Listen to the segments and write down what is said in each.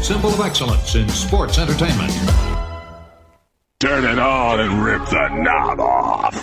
symbol of excellence in sports entertainment. Turn it on and rip the knob off.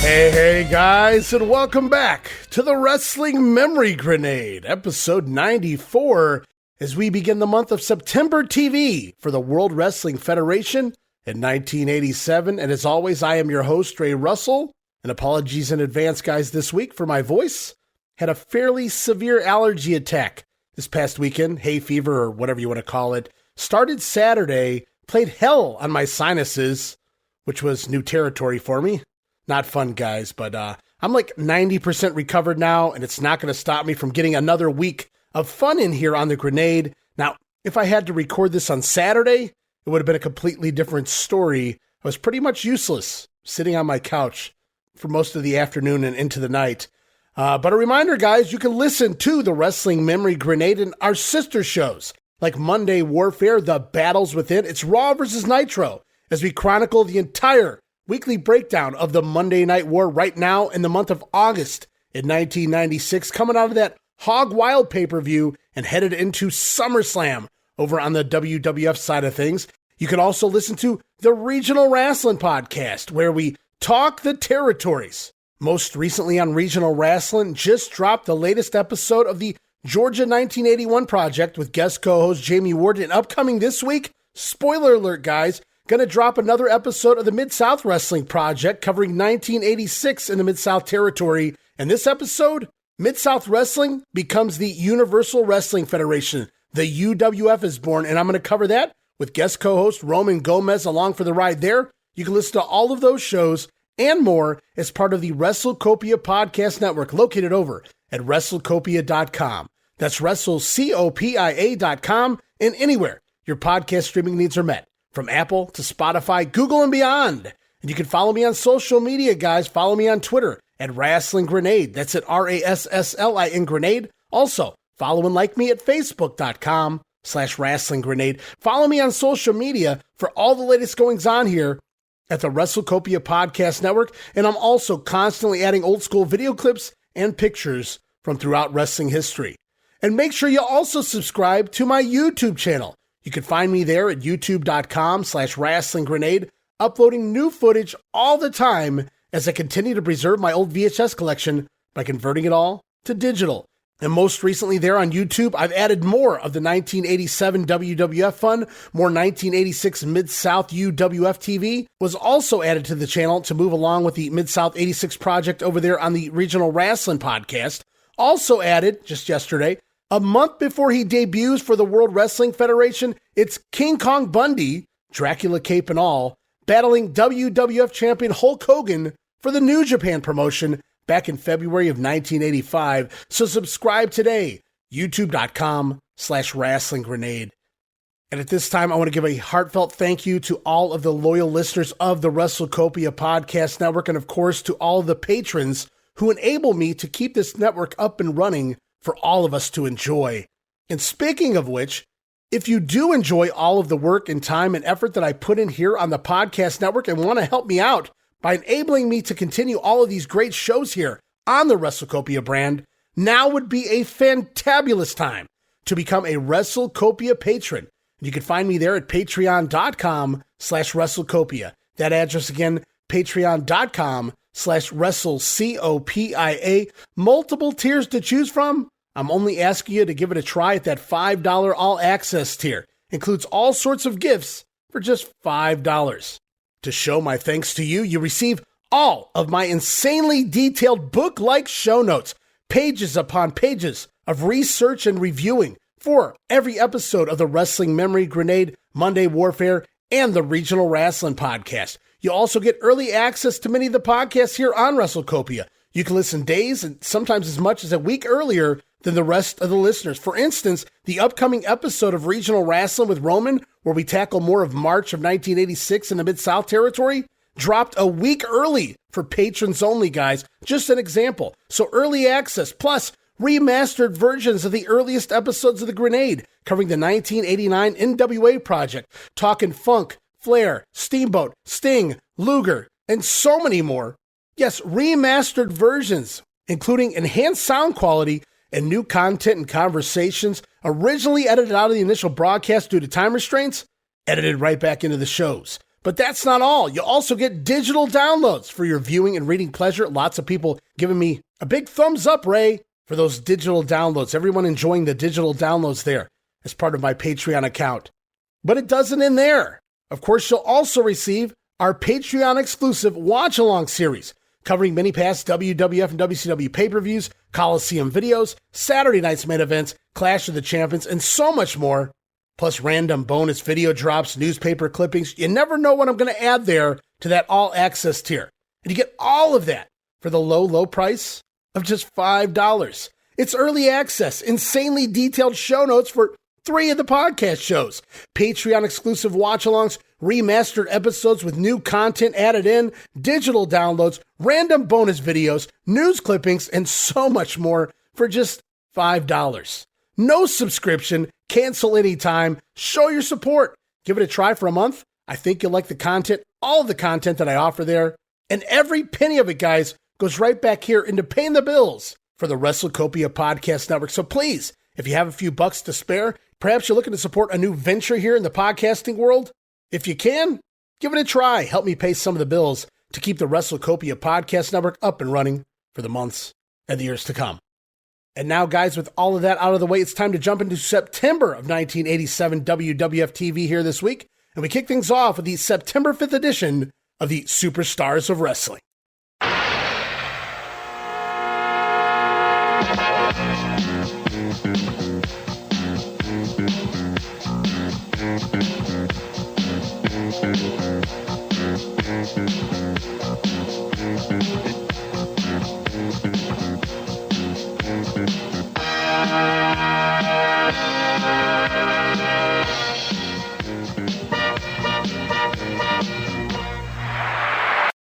Hey guys, and welcome back to the Wrestling Memory Grenade, episode 94, as we begin the month of September TV for the World Wrestling Federation in 1987. And as always, I am your host, Ray Russell, and apologies in advance, guys, this week for my voice. Had a fairly severe allergy attack this past weekend, hay fever or whatever you want to call it. Started Saturday, played hell on my sinuses, which was new territory for me. Not fun, guys, but I'm like 90% recovered now, and it's not going to stop me from getting another week of fun in here on the Grenade. Now, if I had to record this on Saturday, it would have been a completely different story. I was pretty much useless, sitting on my couch for most of the afternoon and into the night. But a reminder, guys, you can listen to the Wrestling Memory Grenade and our sister shows, like Monday Warfare, The Battles Within. It's Raw vs. Nitro, as we chronicle the entire weekly breakdown of the Monday Night War right now in the month of August in 1996, coming out of that Hog Wild pay-per-view and headed into SummerSlam over on the WWF side of things. You can also listen to the Regional Wrestling Podcast, where we talk the territories. Most recently on Regional Wrestling, just dropped the latest episode of the Georgia 1981 Project with guest co-host Jamie Ward. And upcoming this week, spoiler alert, guys, going to drop another episode of the Mid-South Wrestling Project covering 1986 in the Mid-South territory. And this episode, Mid-South Wrestling becomes the Universal Wrestling Federation. The UWF is born, and I'm going to cover that with guest co-host Roman Gomez along for the ride there. You can listen to all of those shows and more as part of the WrestleCopia Podcast Network, located over at WrestleCopia.com. That's WrestleCopia.com, and anywhere your podcast streaming needs are met, from Apple to Spotify, Google, and beyond. And you can follow me on social media, guys. Follow me on Twitter at Wrestling Grenade. That's at RASSLIN Grenade. Also, follow and like me at Facebook.com/Wrestling Grenade. Follow me on social media for all the latest goings on here at the WrestleCopia Podcast Network. And I'm also constantly adding old school video clips and pictures from throughout wrestling history. And make sure you also subscribe to my YouTube channel. You can find me there at youtube.com/Wrestling Grenade, uploading new footage all the time as I continue to preserve my old VHS collection by converting it all to digital. And most recently there on YouTube, I've added more of the 1987 WWF fun. More 1986 Mid-South UWF TV was also added to the channel to move along with the Mid-South 86 project over there on the Regional Wrestling Podcast. Also added, just yesterday, a month before he debuts for the World Wrestling Federation, it's King Kong Bundy, Dracula cape and all, battling WWF champion Hulk Hogan for the New Japan promotion back in February of 1985. So subscribe today, youtube.com/Wrestling Grenade. And at this time, I want to give a heartfelt thank you to all of the loyal listeners of the WrestleCopia Podcast Network, and of course to all of the patrons who enable me to keep this network up and running for all of us to enjoy. And speaking of which, if you do enjoy all of the work and time and effort that I put in here on the podcast network and want to help me out by enabling me to continue all of these great shows here on the WrestleCopia brand, now would be a fantabulous time to become a WrestleCopia patron. You can find me there at patreon.com/WrestleCopia. That address again, patreon.com/WrestleCopia. Multiple tiers to choose from. I'm only asking you to give it a try at that $5 all-access tier. Includes all sorts of gifts for just $5. To show my thanks to you, you receive all of my insanely detailed book-like show notes, pages upon pages of research and reviewing for every episode of the Wrestling Memory Grenade, Monday Warfare, and the Regional Wrestling Podcast. You also get early access to many of the podcasts here on WrestleCopia. You can listen days and sometimes as much as a week earlier than the rest of the listeners. For instance, the upcoming episode of Regional Wrestling with Roman, where we tackle more of March of 1986 in the Mid-South territory, dropped a week early for patrons only, guys. Just an example. So early access, plus remastered versions of the earliest episodes of The Grenade, covering the 1989 NWA project, talking funk, Flair, Steamboat, Sting, Luger, and so many more. Yes, remastered versions, including enhanced sound quality and new content and conversations, originally edited out of the initial broadcast due to time restraints, edited right back into the shows. But that's not all. You'll also get digital downloads for your viewing and reading pleasure. Lots of people giving me a big thumbs up, Ray, for those digital downloads. Everyone enjoying the digital downloads there as part of my Patreon account. But it doesn't end there. Of course, you'll also receive our Patreon exclusive watch-along series, covering many past WWF and WCW pay-per-views, Coliseum videos, Saturday night's main events, Clash of the Champions, and so much more. Plus random bonus video drops, newspaper clippings. You never know what I'm going to add there to that all-access tier. And you get all of that for the low, low price of just $5. It's early access, insanely detailed show notes for 3 of the podcast shows, Patreon exclusive watch-alongs, remastered episodes with new content added in, digital downloads, random bonus videos, news clippings, and so much more for just $5. No subscription, cancel anytime, show your support. Give it a try for a month. I think you'll like the content, all of the content that I offer there. And every penny of it, guys, goes right back here into paying the bills for the WrestleCopia Podcast Network. So please, if you have a few bucks to spare, perhaps you're looking to support a new venture here in the podcasting world, if you can, give it a try. Help me pay some of the bills to keep the WrestleCopia Podcast Network up and running for the months and the years to come. And now, guys, with all of that out of the way, it's time to jump into September of 1987 WWF TV here this week. And we kick things off with the September 5th edition of the Superstars of Wrestling.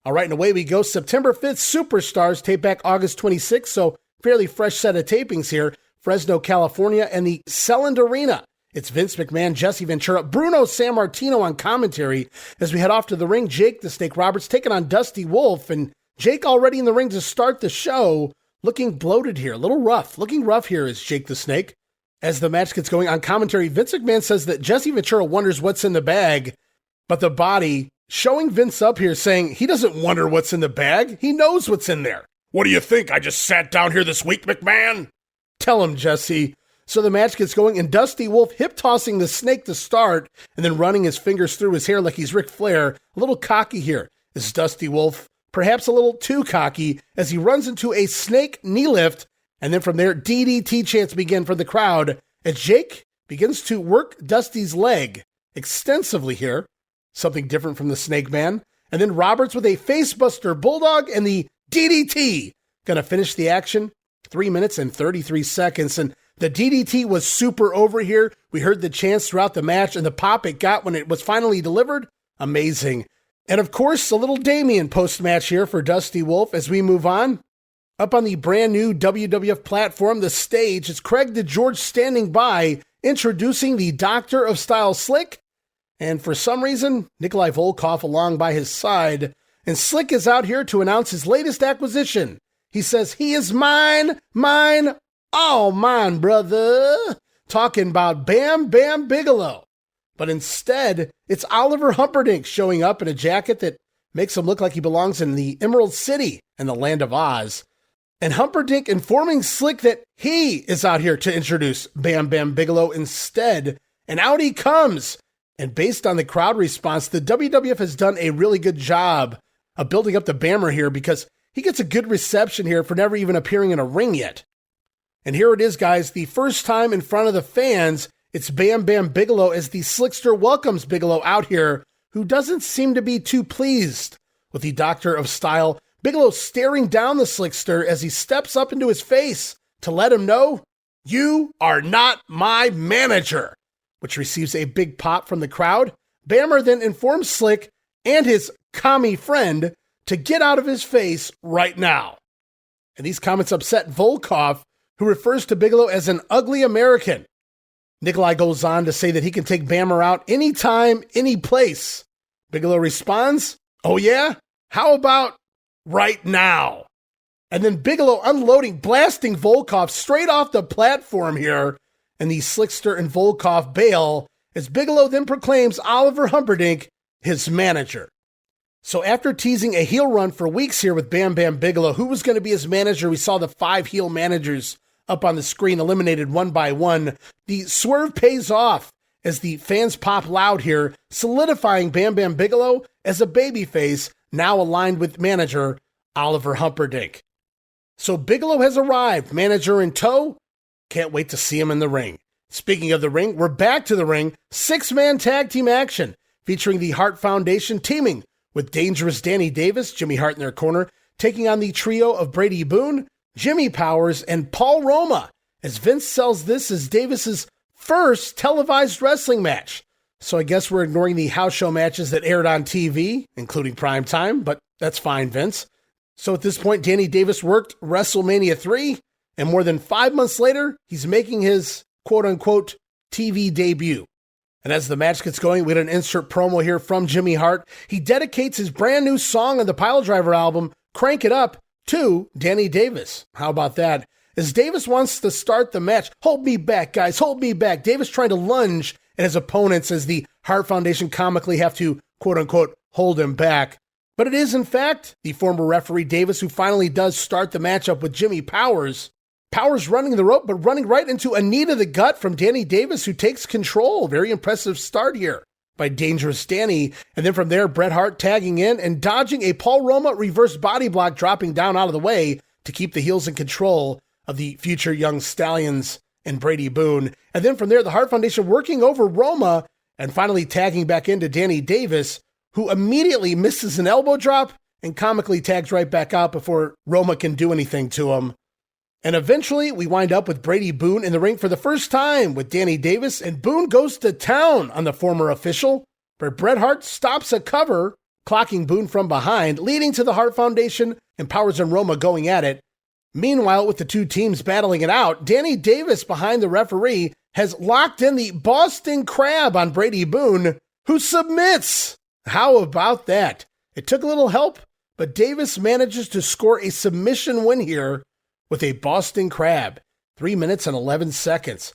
All right, and away we go. September 5th, Superstars, tape back August 26th, so fairly fresh set of tapings here. Fresno, California, and the Selland Arena. It's Vince McMahon, Jesse Ventura, Bruno Sammartino on commentary. As we head off to the ring, Jake the Snake Roberts taking on Dusty Wolf, and Jake already in the ring to start the show, looking bloated here, a little rough. Looking rough here is Jake the Snake. As the match gets going on commentary, Vince McMahon says that Jesse Ventura wonders what's in the bag, but the body showing Vince up here saying he doesn't wonder what's in the bag. He knows what's in there. What do you think? I just sat down here this week, McMahon? Tell him, Jesse. So the match gets going, and Dusty Wolf hip-tossing the Snake to start, and then running his fingers through his hair like he's Ric Flair. A little cocky here is Dusty Wolf, perhaps a little too cocky, as he runs into a Snake knee lift, and then from there, DDT chants begin for the crowd, as Jake begins to work Dusty's leg extensively here. Something different from the Snake Man. And then Roberts with a facebuster bulldog and the DDT. Gonna finish the action. 3 minutes and 33 seconds. And the DDT was super over here. We heard the chants throughout the match and the pop it got when it was finally delivered. Amazing. And of course, a little Damien post-match here for Dusty Wolf as we move on. Up on the brand new WWF platform, the stage, is Craig DeGeorge standing by, introducing the Doctor of Style Slick. And for some reason, Nikolai Volkoff along by his side. And Slick is out here to announce his latest acquisition. He says, he is mine, all mine, brother. Talking about Bam Bam Bigelow. But instead, it's Oliver Humperdinck showing up in a jacket that makes him look like he belongs in the Emerald City and the Land of Oz. And Humperdinck informing Slick that he is out here to introduce Bam Bam Bigelow instead. And out he comes. And based on the crowd response, the WWF has done a really good job of building up the Bammer here because he gets a good reception here for never even appearing in a ring yet. And here it is, guys. The first time in front of the fans, it's Bam Bam Bigelow as the Slickster welcomes Bigelow out here, who doesn't seem to be too pleased with the Doctor of Style. Bigelow staring down the Slickster as he steps up into his face to let him know "You are not my manager," which receives a big pop from the crowd. Bammer then informs Slick and his commie friend to get out of his face right now. And these comments upset Volkoff, who refers to Bigelow as an ugly American. Nikolai goes on to say that he can take Bammer out anytime, any place. Bigelow responds, "Oh yeah? How about right now?" And then Bigelow unloading, blasting Volkoff straight off the platform here. And the Slickster and Volkoff bail as Bigelow then proclaims Oliver Humperdinck his manager. So after teasing a heel run for weeks here with Bam Bam Bigelow, who was going to be his manager, we saw the 5 heel managers up on the screen eliminated one by one. The swerve pays off as the fans pop loud here, solidifying Bam Bam Bigelow as a babyface, now aligned with manager Oliver Humperdinck. So Bigelow has arrived, manager in tow. Can't wait to see him in the ring. Speaking of the ring, we're back to the ring. 6-man tag team action featuring the Hart Foundation teaming with Dangerous Danny Davis, Jimmy Hart in their corner, taking on the trio of Brady Boone, Jimmy Powers, and Paul Roma, as Vince sells this as Davis's first televised wrestling match. So I guess we're ignoring the house show matches that aired on TV, including primetime, but that's fine, Vince. So at this point, Danny Davis worked WrestleMania 3, and more than 5 months later, he's making his quote-unquote TV debut. And as the match gets going, we get an insert promo here from Jimmy Hart. He dedicates his brand new song on the Piledriver album, Crank It Up, to Danny Davis. How about that? As Davis wants to start the match, "Hold me back, guys, hold me back." Davis trying to lunge at his opponents as the Hart Foundation comically have to, quote-unquote, hold him back. But it is, in fact, the former referee Davis who finally does start the matchup with Jimmy Powers. Powers running the rope, but running right into a knee to the gut from Danny Davis, who takes control. Very impressive start here by Dangerous Danny. And then from there, Bret Hart tagging in and dodging a Paul Roma reverse body block, dropping down out of the way to keep the heels in control of the future young Stallions and Brady Boone. And then from there, the Hart Foundation working over Roma and finally tagging back into Danny Davis, who immediately misses an elbow drop and comically tags right back out before Roma can do anything to him. And eventually, we wind up with Brady Boone in the ring for the first time with Danny Davis, and Boone goes to town on the former official, but Bret Hart stops a cover, clocking Boone from behind, leading to the Hart Foundation and Powers and Roma going at it. Meanwhile, with the two teams battling it out, Danny Davis behind the referee has locked in the Boston Crab on Brady Boone, who submits. How about that? It took a little help, but Davis manages to score a submission win here with a Boston Crab. 3 minutes and 11 seconds.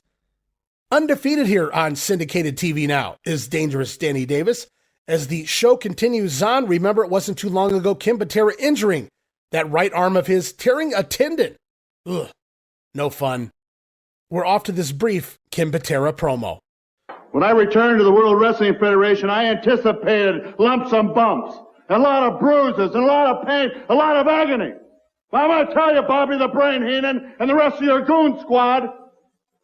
Undefeated here on syndicated TV now is Dangerous Danny Davis. As the show continues on, remember it wasn't too long ago Kim Patera injuring that right arm of his, tearing a tendon. Ugh, no fun. We're off to this brief Kim Patera promo. When I returned to the World Wrestling Federation, I anticipated lumps and bumps, a lot of bruises, and a lot of pain, a lot of agony. I'm going to tell you, Bobby the Brain Heenan, and the rest of your goon squad,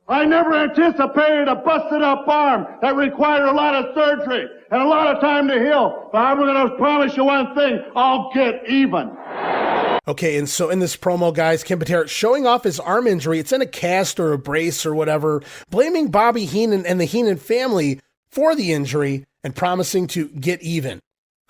I never anticipated a busted-up arm that required a lot of surgery and a lot of time to heal. But I'm going to promise you one thing, I'll get even. Okay, and so in this promo, guys, Kim Patera showing off his arm injury. It's in a cast or a brace or whatever, blaming Bobby Heenan and the Heenan family for the injury and promising to get even.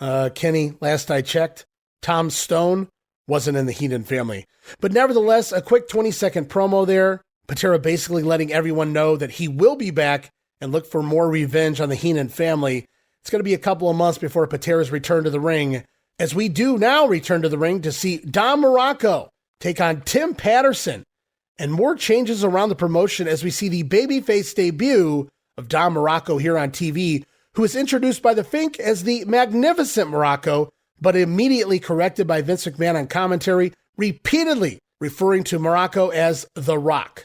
Kenny, last I checked, Tom Stone wasn't in the Heenan family. But nevertheless, a quick 20-second promo there. Patera basically letting everyone know that he will be back and look for more revenge on the Heenan family. It's going to be a couple of months before Patera's return to the ring, as we do now return to the ring to see Don Muraco take on Tim Patterson, and more changes around the promotion as we see the babyface debut of Don Muraco here on TV, who is introduced by the Fink as the Magnificent Muraco, but immediately corrected by Vince McMahon on commentary, repeatedly referring to Muraco as The Rock.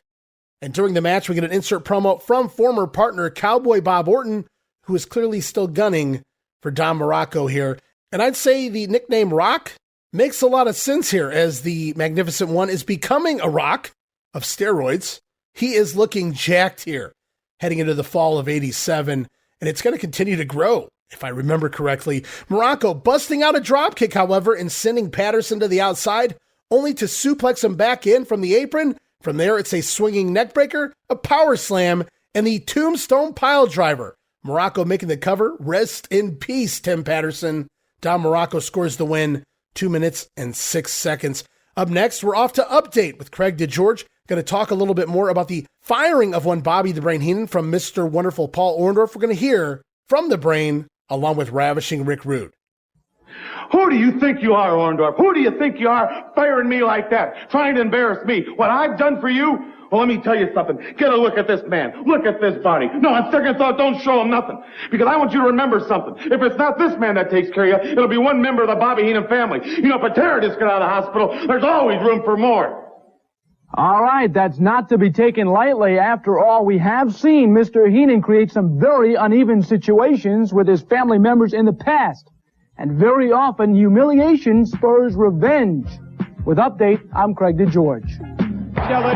And during the match, we get an insert promo from former partner Cowboy Bob Orton, who is clearly still gunning for Don Muraco here. And I'd say the nickname Rock makes a lot of sense here, as the Magnificent One is becoming a Rock of steroids. He is looking jacked here, heading into the fall of '87, and it's going to continue to grow, if I remember correctly. Muraco busting out a dropkick, however, and sending Patterson to the outside, only to suplex him back in from the apron. From there, it's a swinging neckbreaker, a power slam, and the tombstone piledriver. Muraco making the cover. Rest in peace, Tim Patterson. Don Muraco scores the win, 2 minutes and 6 seconds. Up next, we're off to Update with Craig DeGeorge. Going to talk a little bit more about the firing of one Bobby the Brain Heenan from Mr. Wonderful Paul Orndorff. We're going to hear from the Brain, along with Ravishing Rick Rude. Who do you think you are, Orndorff? Who do you think you are firing me like that? Trying to embarrass me? What I've done for you? Well, let me tell you something. Get a look at this man. Look at this body. No, on second thought, don't show him nothing. Because I want you to remember something. If it's not this man that takes care of you, it'll be one member of the Bobby Heenan family. You know, Patera just got out of the hospital. There's always room for more. All right, that's not to be taken lightly. After all, we have seen Mr. Heenan create some very uneven situations with his family members in the past. And very often, humiliation spurs revenge. With Update, I'm Craig DeGeorge.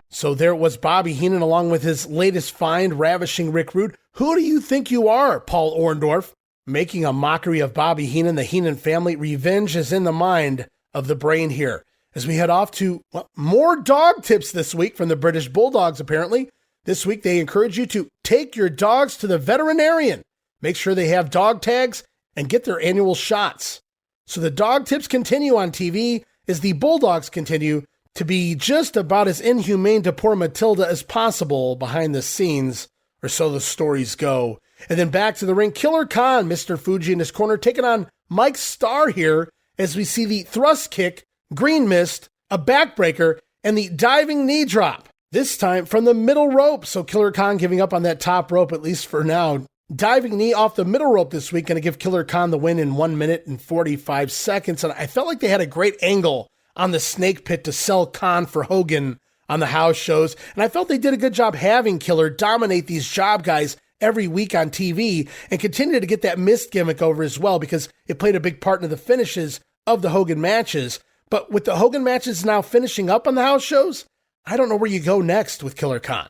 So there was Bobby Heenan along with his latest find, Ravishing Rick Rude. Who do you think you are, Paul Orndorff? Making a mockery of Bobby Heenan, the Heenan family. Revenge is in the mind of the Brain here. As we head off to more dog tips this week from the British Bulldogs, apparently. This week, they encourage you to take your dogs to the veterinarian. Make sure they have dog tags and get their annual shots. So the dog tips continue on TV as the Bulldogs continue to be just about as inhumane to poor Matilda as possible behind the scenes, or so the stories go. And then back to the ring, Killer Khan, Mr. Fuji in his corner, taking on Mike Starr here as we see the thrust kick, green mist, a backbreaker, and the diving knee drop. This time from the middle rope, so Killer Khan giving up on that top rope, at least for now. Diving knee off the middle rope this week, going to give Killer Khan the win in 1 minute and 45 seconds. And I felt like they had a great angle on the snake pit to sell Khan for Hogan on the house shows. And I felt they did a good job having Killer dominate these job guys every week on TV and continue to get that mist gimmick over as well, because it played a big part in the finishes of the Hogan matches. But with the Hogan matches now finishing up on the house shows, I don't know where you go next with Killer Khan.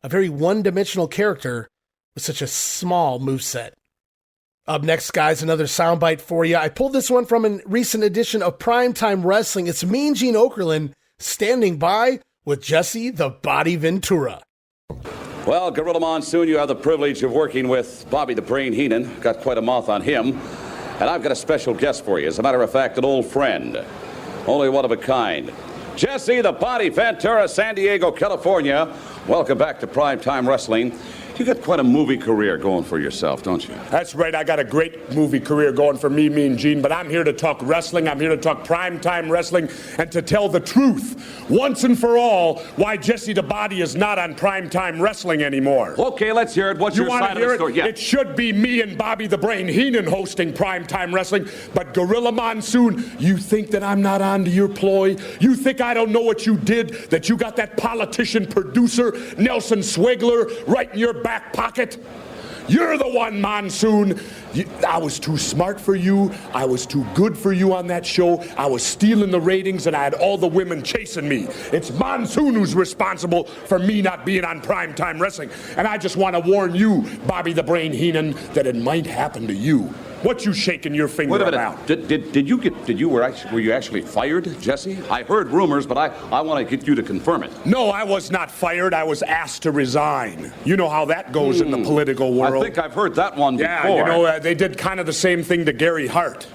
A very one-dimensional character with such a small moveset. Up next, guys, another soundbite for you. I pulled this one from a recent edition of Primetime Wrestling. It's Mean Gene Okerlund standing by with Jesse the Body Ventura. Well, Gorilla Monsoon, you have the privilege of working with Bobby the Brain Heenan. Got quite a mouth on him. And I've got a special guest for you. As a matter of fact, an old friend. Only one of a kind. Jesse the Body Ventura, San Diego, California. Welcome back to Primetime Wrestling. You got quite a movie career going for yourself, don't you? That's right. I got a great movie career going for me, Mean Gene, but I'm here to talk wrestling. I'm here to talk primetime wrestling and to tell the truth, once and for all, why Jesse the Body is not on primetime wrestling anymore. Okay, let's hear it. What's your side of the story? Yeah. It should be me and Bobby the Brain Heenan hosting primetime wrestling, but Gorilla Monsoon, you think that I'm not on to your ploy? You think I don't know what you did, that you got that politician producer, Nelson Swigler, right in your back pocket? You're the one, Monsoon. I was too smart for you. I was too good for you on that show. I was stealing the ratings, and I had all the women chasing me. It's Monsoon who's responsible for me not being on primetime wrestling. And I just want to warn you, Bobby the Brain Heenan, that it might happen to you. What you shaking your finger about? Were you actually fired, Jesse? I heard rumors, but I want to get you to confirm it. No, I was not fired. I was asked to resign. You know how that goes in the political world. I think I've heard that one before. Yeah, you know, they did kind of the same thing to Gary Hart.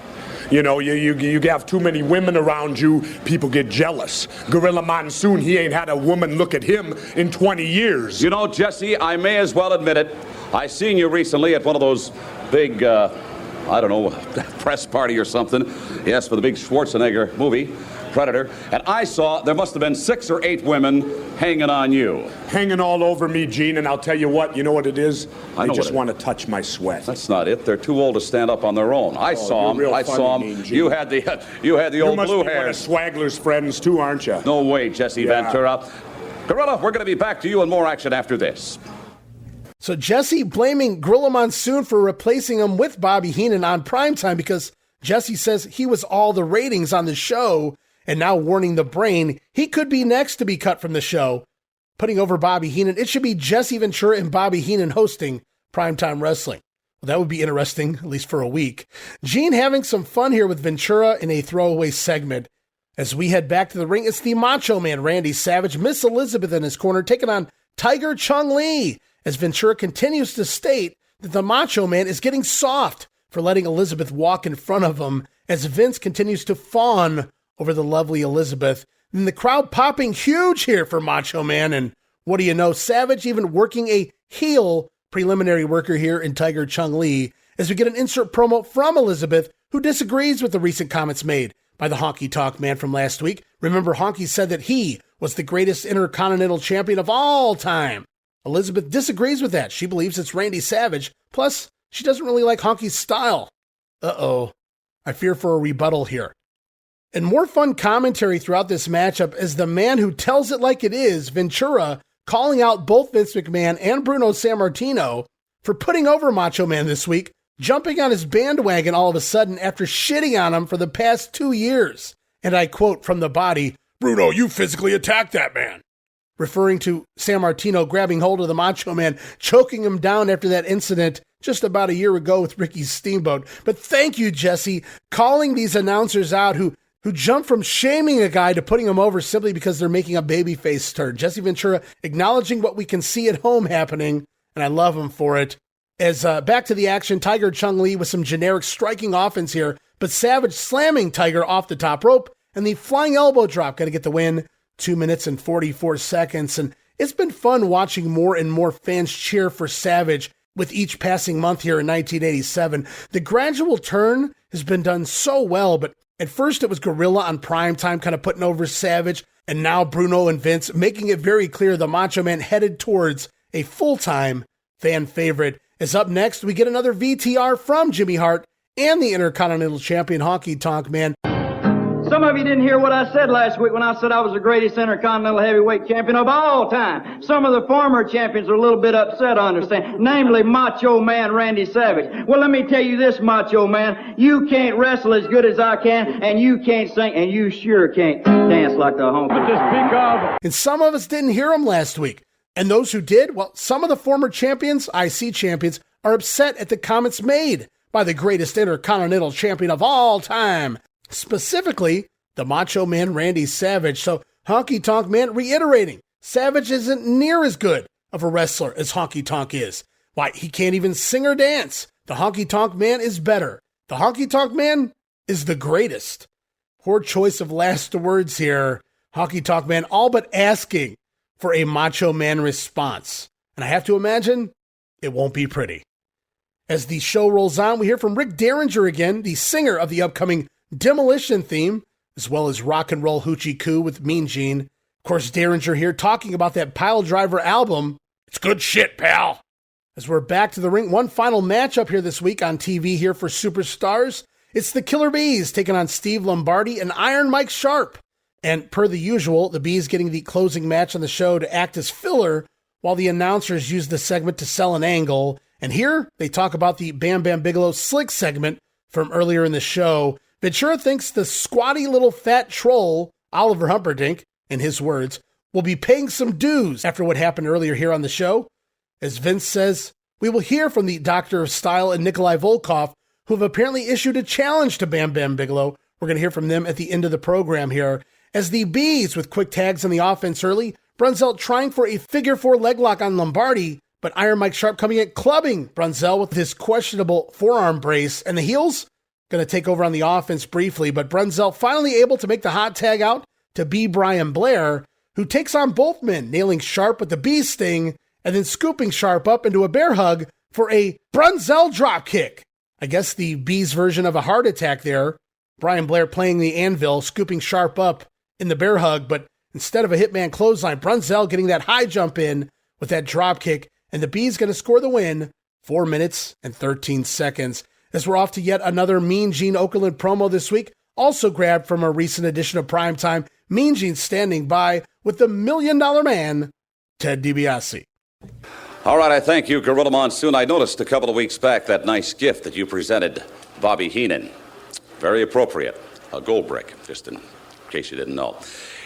You know, you have too many women around you, people get jealous. Gorilla Monsoon, he ain't had a woman look at him in 20 years. You know, Jesse, I may as well admit it. I seen you recently at one of those big, I don't know, press party or something. Yes, for the big Schwarzenegger movie, Predator. And I saw there must have been 6 or 8 women hanging on you. Hanging all over me, Gene, and I'll tell you what what it is? They just want to touch my sweat. That's not it. They're too old to stand up on their own. I saw them. You had the old blue hair. You're one of Swagler's friends too, aren't you? No way, Jesse Ventura. Gorilla, we're going to be back to you in more action after this. So Jesse blaming Gorilla Monsoon for replacing him with Bobby Heenan on primetime because Jesse says he was all the ratings on the show, and now warning the Brain he could be next to be cut from the show, putting over Bobby Heenan. It should be Jesse Ventura and Bobby Heenan hosting Primetime Wrestling. Well, that would be interesting, at least for a week. Gene having some fun here with Ventura in a throwaway segment. As we head back to the ring, it's the Macho Man, Randy Savage, Miss Elizabeth in his corner, taking on Tiger Chung Lee, as Ventura continues to state that the Macho Man is getting soft for letting Elizabeth walk in front of him, as Vince continues to fawn over the lovely Elizabeth. And the crowd popping huge here for Macho Man, and what do you know, Savage even working a heel preliminary worker here in Tiger Chung Lee, as we get an insert promo from Elizabeth, who disagrees with the recent comments made by the Honky Tonk Man from last week. Remember, Honky said that he was the greatest Intercontinental Champion of all time. Elizabeth disagrees with that. She believes it's Randy Savage. Plus, she doesn't really like Honky's style. Uh-oh. I fear for a rebuttal here. And more fun commentary throughout this matchup as the man who tells it like it is, Ventura, calling out both Vince McMahon and Bruno Sammartino for putting over Macho Man this week, jumping on his bandwagon all of a sudden after shitting on him for the past 2 years. And I quote from the body, "Bruno, you physically attacked that man," referring to Sammartino grabbing hold of the Macho Man, choking him down after that incident just about a year ago with Ricky Steamboat. But thank you, Jesse, calling these announcers out who jumped from shaming a guy to putting him over simply because they're making a babyface turn. Jesse Ventura acknowledging what we can see at home happening, and I love him for it. As back to the action, Tiger Chung Lee with some generic striking offense here, but Savage slamming Tiger off the top rope, and the flying elbow drop got to get the win. 2 minutes and 44 seconds, and it's been fun watching more and more fans cheer for Savage with each passing month here in 1987. The gradual turn has been done so well, but at first it was Gorilla on Primetime kind of putting over Savage, and now Bruno and Vince making it very clear the Macho Man headed towards a full-time fan favorite. As up next, we get another VTR from Jimmy Hart and the Intercontinental Champion Honky Tonk Man. Some of you didn't hear what I said last week when I said I was the greatest Intercontinental Heavyweight Champion of all time. Some of the former champions are a little bit upset, I understand, namely Macho Man Randy Savage. Well, let me tell you this, Macho Man, you can't wrestle as good as I can, and you can't sing, and you sure can't dance like the honky. Just speak of. And some of us didn't hear him last week. And those who did, well, some of the former champions, IC champions, are upset at the comments made by the greatest Intercontinental Champion of all time. Specifically, the Macho Man Randy Savage. So Honky Tonk Man reiterating, Savage isn't near as good of a wrestler as Honky Tonk is. Why, he can't even sing or dance. The Honky Tonk Man is better. The Honky Tonk Man is the greatest. Poor choice of last words here. Honky Tonk Man all but asking for a Macho Man response. And I have to imagine it won't be pretty. As the show rolls on, we hear from Rick Derringer again, the singer of the upcoming Demolition theme, as well as Rock and Roll Hoochie Coo with Mean Gene. Of course, Derringer here talking about that Piledriver album. It's good shit, pal. As we're back to the ring, one final matchup here this week on TV here for Superstars. It's the Killer Bees taking on Steve Lombardi and Iron Mike Sharp. And per the usual, the Bees getting the closing match on the show to act as filler, while the announcers use the segment to sell an angle. And here, they talk about the Bam Bam Bigelow Slick segment from earlier in the show. Ventura thinks the squatty little fat troll, Oliver Humperdinck, in his words, will be paying some dues after what happened earlier here on the show. As Vince says, we will hear from the Doctor of Style and Nikolai Volkoff, who have apparently issued a challenge to Bam Bam Bigelow. We're going to hear from them at the end of the program here. As the Bees with quick tags on the offense early, Brunzell trying for a figure four leg lock on Lombardi, but Iron Mike Sharp coming in clubbing Brunzell with his questionable forearm brace, and the heels going to take over on the offense briefly, but Brunzell finally able to make the hot tag out to B. Brian Blair, who takes on both men, nailing Sharp with the bee sting, and then scooping Sharp up into a bear hug for a Brunzell drop kick. I guess the Bees version of a heart attack there. Brian Blair playing the anvil, scooping Sharp up in the bear hug, but instead of a hitman clothesline, Brunzell getting that high jump in with that drop kick, and the Bees going to score the win, 4 minutes and 13 seconds. As we're off to yet another Mean Gene Okerlund promo this week, also grabbed from a recent edition of Primetime. Mean Gene standing by with the $1 Million Man, Ted Dibiase. All right, I thank you, Gorilla Monsoon. I noticed a couple of weeks back that nice gift that you presented Bobby Heenan. Very appropriate. A gold brick, just in case you didn't know.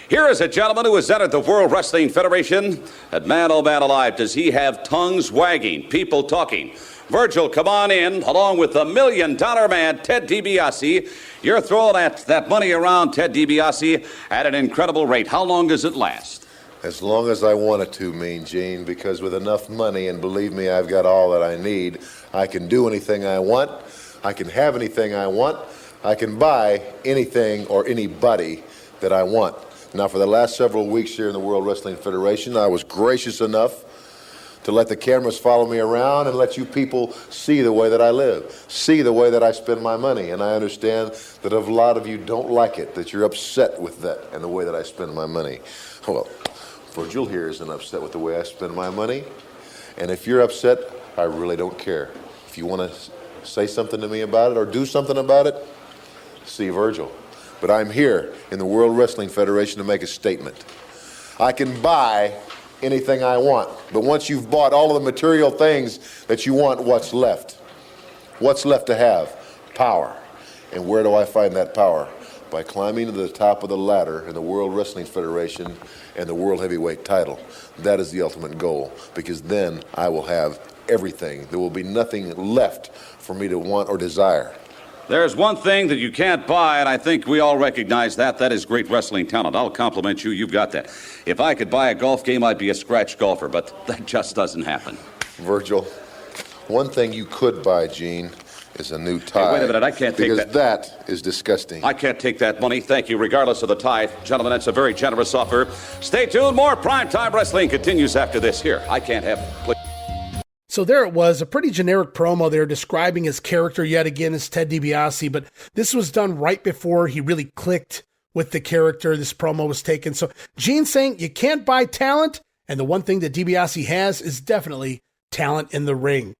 Here is a gentleman who has entered the World Wrestling Federation. And man, oh man alive, does he have tongues wagging, people talking. Virgil, come on in, along with the $1 Million Man, Ted Dibiase. You're throwing that money around, Ted Dibiase, at an incredible rate. How long does it last? As long as I want it to, Mean Gene, because with enough money, and believe me, I've got all that I need, I can do anything I want, I can have anything I want, I can buy anything or anybody that I want. Now, for the last several weeks here in the World Wrestling Federation, I was gracious enough to let the cameras follow me around and let you people see the way that I live, see the way that I spend my money. And I understand that a lot of you don't like it, that you're upset with that and the way that I spend my money. Well, Virgil here isn't upset with the way I spend my money. And if you're upset, I really don't care. If you want to say something to me about it or do something about it, see Virgil. But I'm here in the World Wrestling Federation to make a statement. I can buy anything I want, but once you've bought all of the material things that you want, what's left? What's left to have? Power. And where do I find that power? By climbing to the top of the ladder in the World Wrestling Federation and the World Heavyweight title. That is the ultimate goal, because then I will have everything. There will be nothing left for me to want or desire. There's one thing that you can't buy, and I think we all recognize that. That is great wrestling talent. I'll compliment you. You've got that. If I could buy a golf game, I'd be a scratch golfer, but that just doesn't happen. Virgil, one thing you could buy, Gene, is a new tie. Hey, wait a minute. I can't take that. Because that is disgusting. I can't take that money. Thank you, regardless of the tie. Gentlemen, that's a very generous offer. Stay tuned. More Primetime Wrestling continues after this. Here, I can't have it. So there it was, a pretty generic promo there describing his character yet again as Ted Dibiase, but this was done right before he really clicked with the character this promo was taken. So Gene's saying you can't buy talent, and the one thing that Dibiase has is definitely talent in the ring.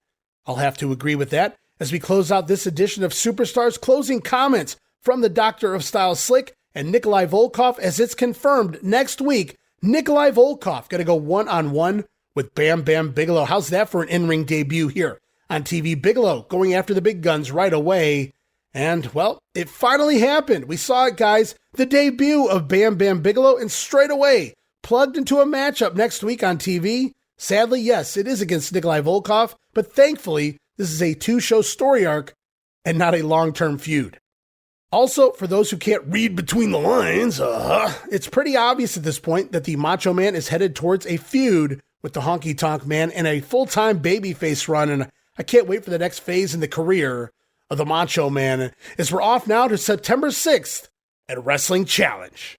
I'll have to agree with that. As we close out this edition of Superstars, closing comments from the Doctor of Style Slick and Nikolai Volkoff, as it's confirmed next week, Nikolai Volkoff going to go one-on-one with Bam Bam Bigelow. How's that for an in-ring debut here on TV? Bigelow going after the big guns right away. And, well, it finally happened. We saw it, guys. The debut of Bam Bam Bigelow, and straight away plugged into a matchup next week on TV. Sadly, yes, it is against Nikolai Volkoff, but thankfully, this is a 2-show story arc and not a long-term feud. Also, for those who can't read between the lines, it's pretty obvious at this point that the Macho Man is headed towards a feud with the Honky Tonk Man and a full-time babyface run, and I can't wait for the next phase in the career of the Macho Man, as we're off now to September 6th at Wrestling Challenge.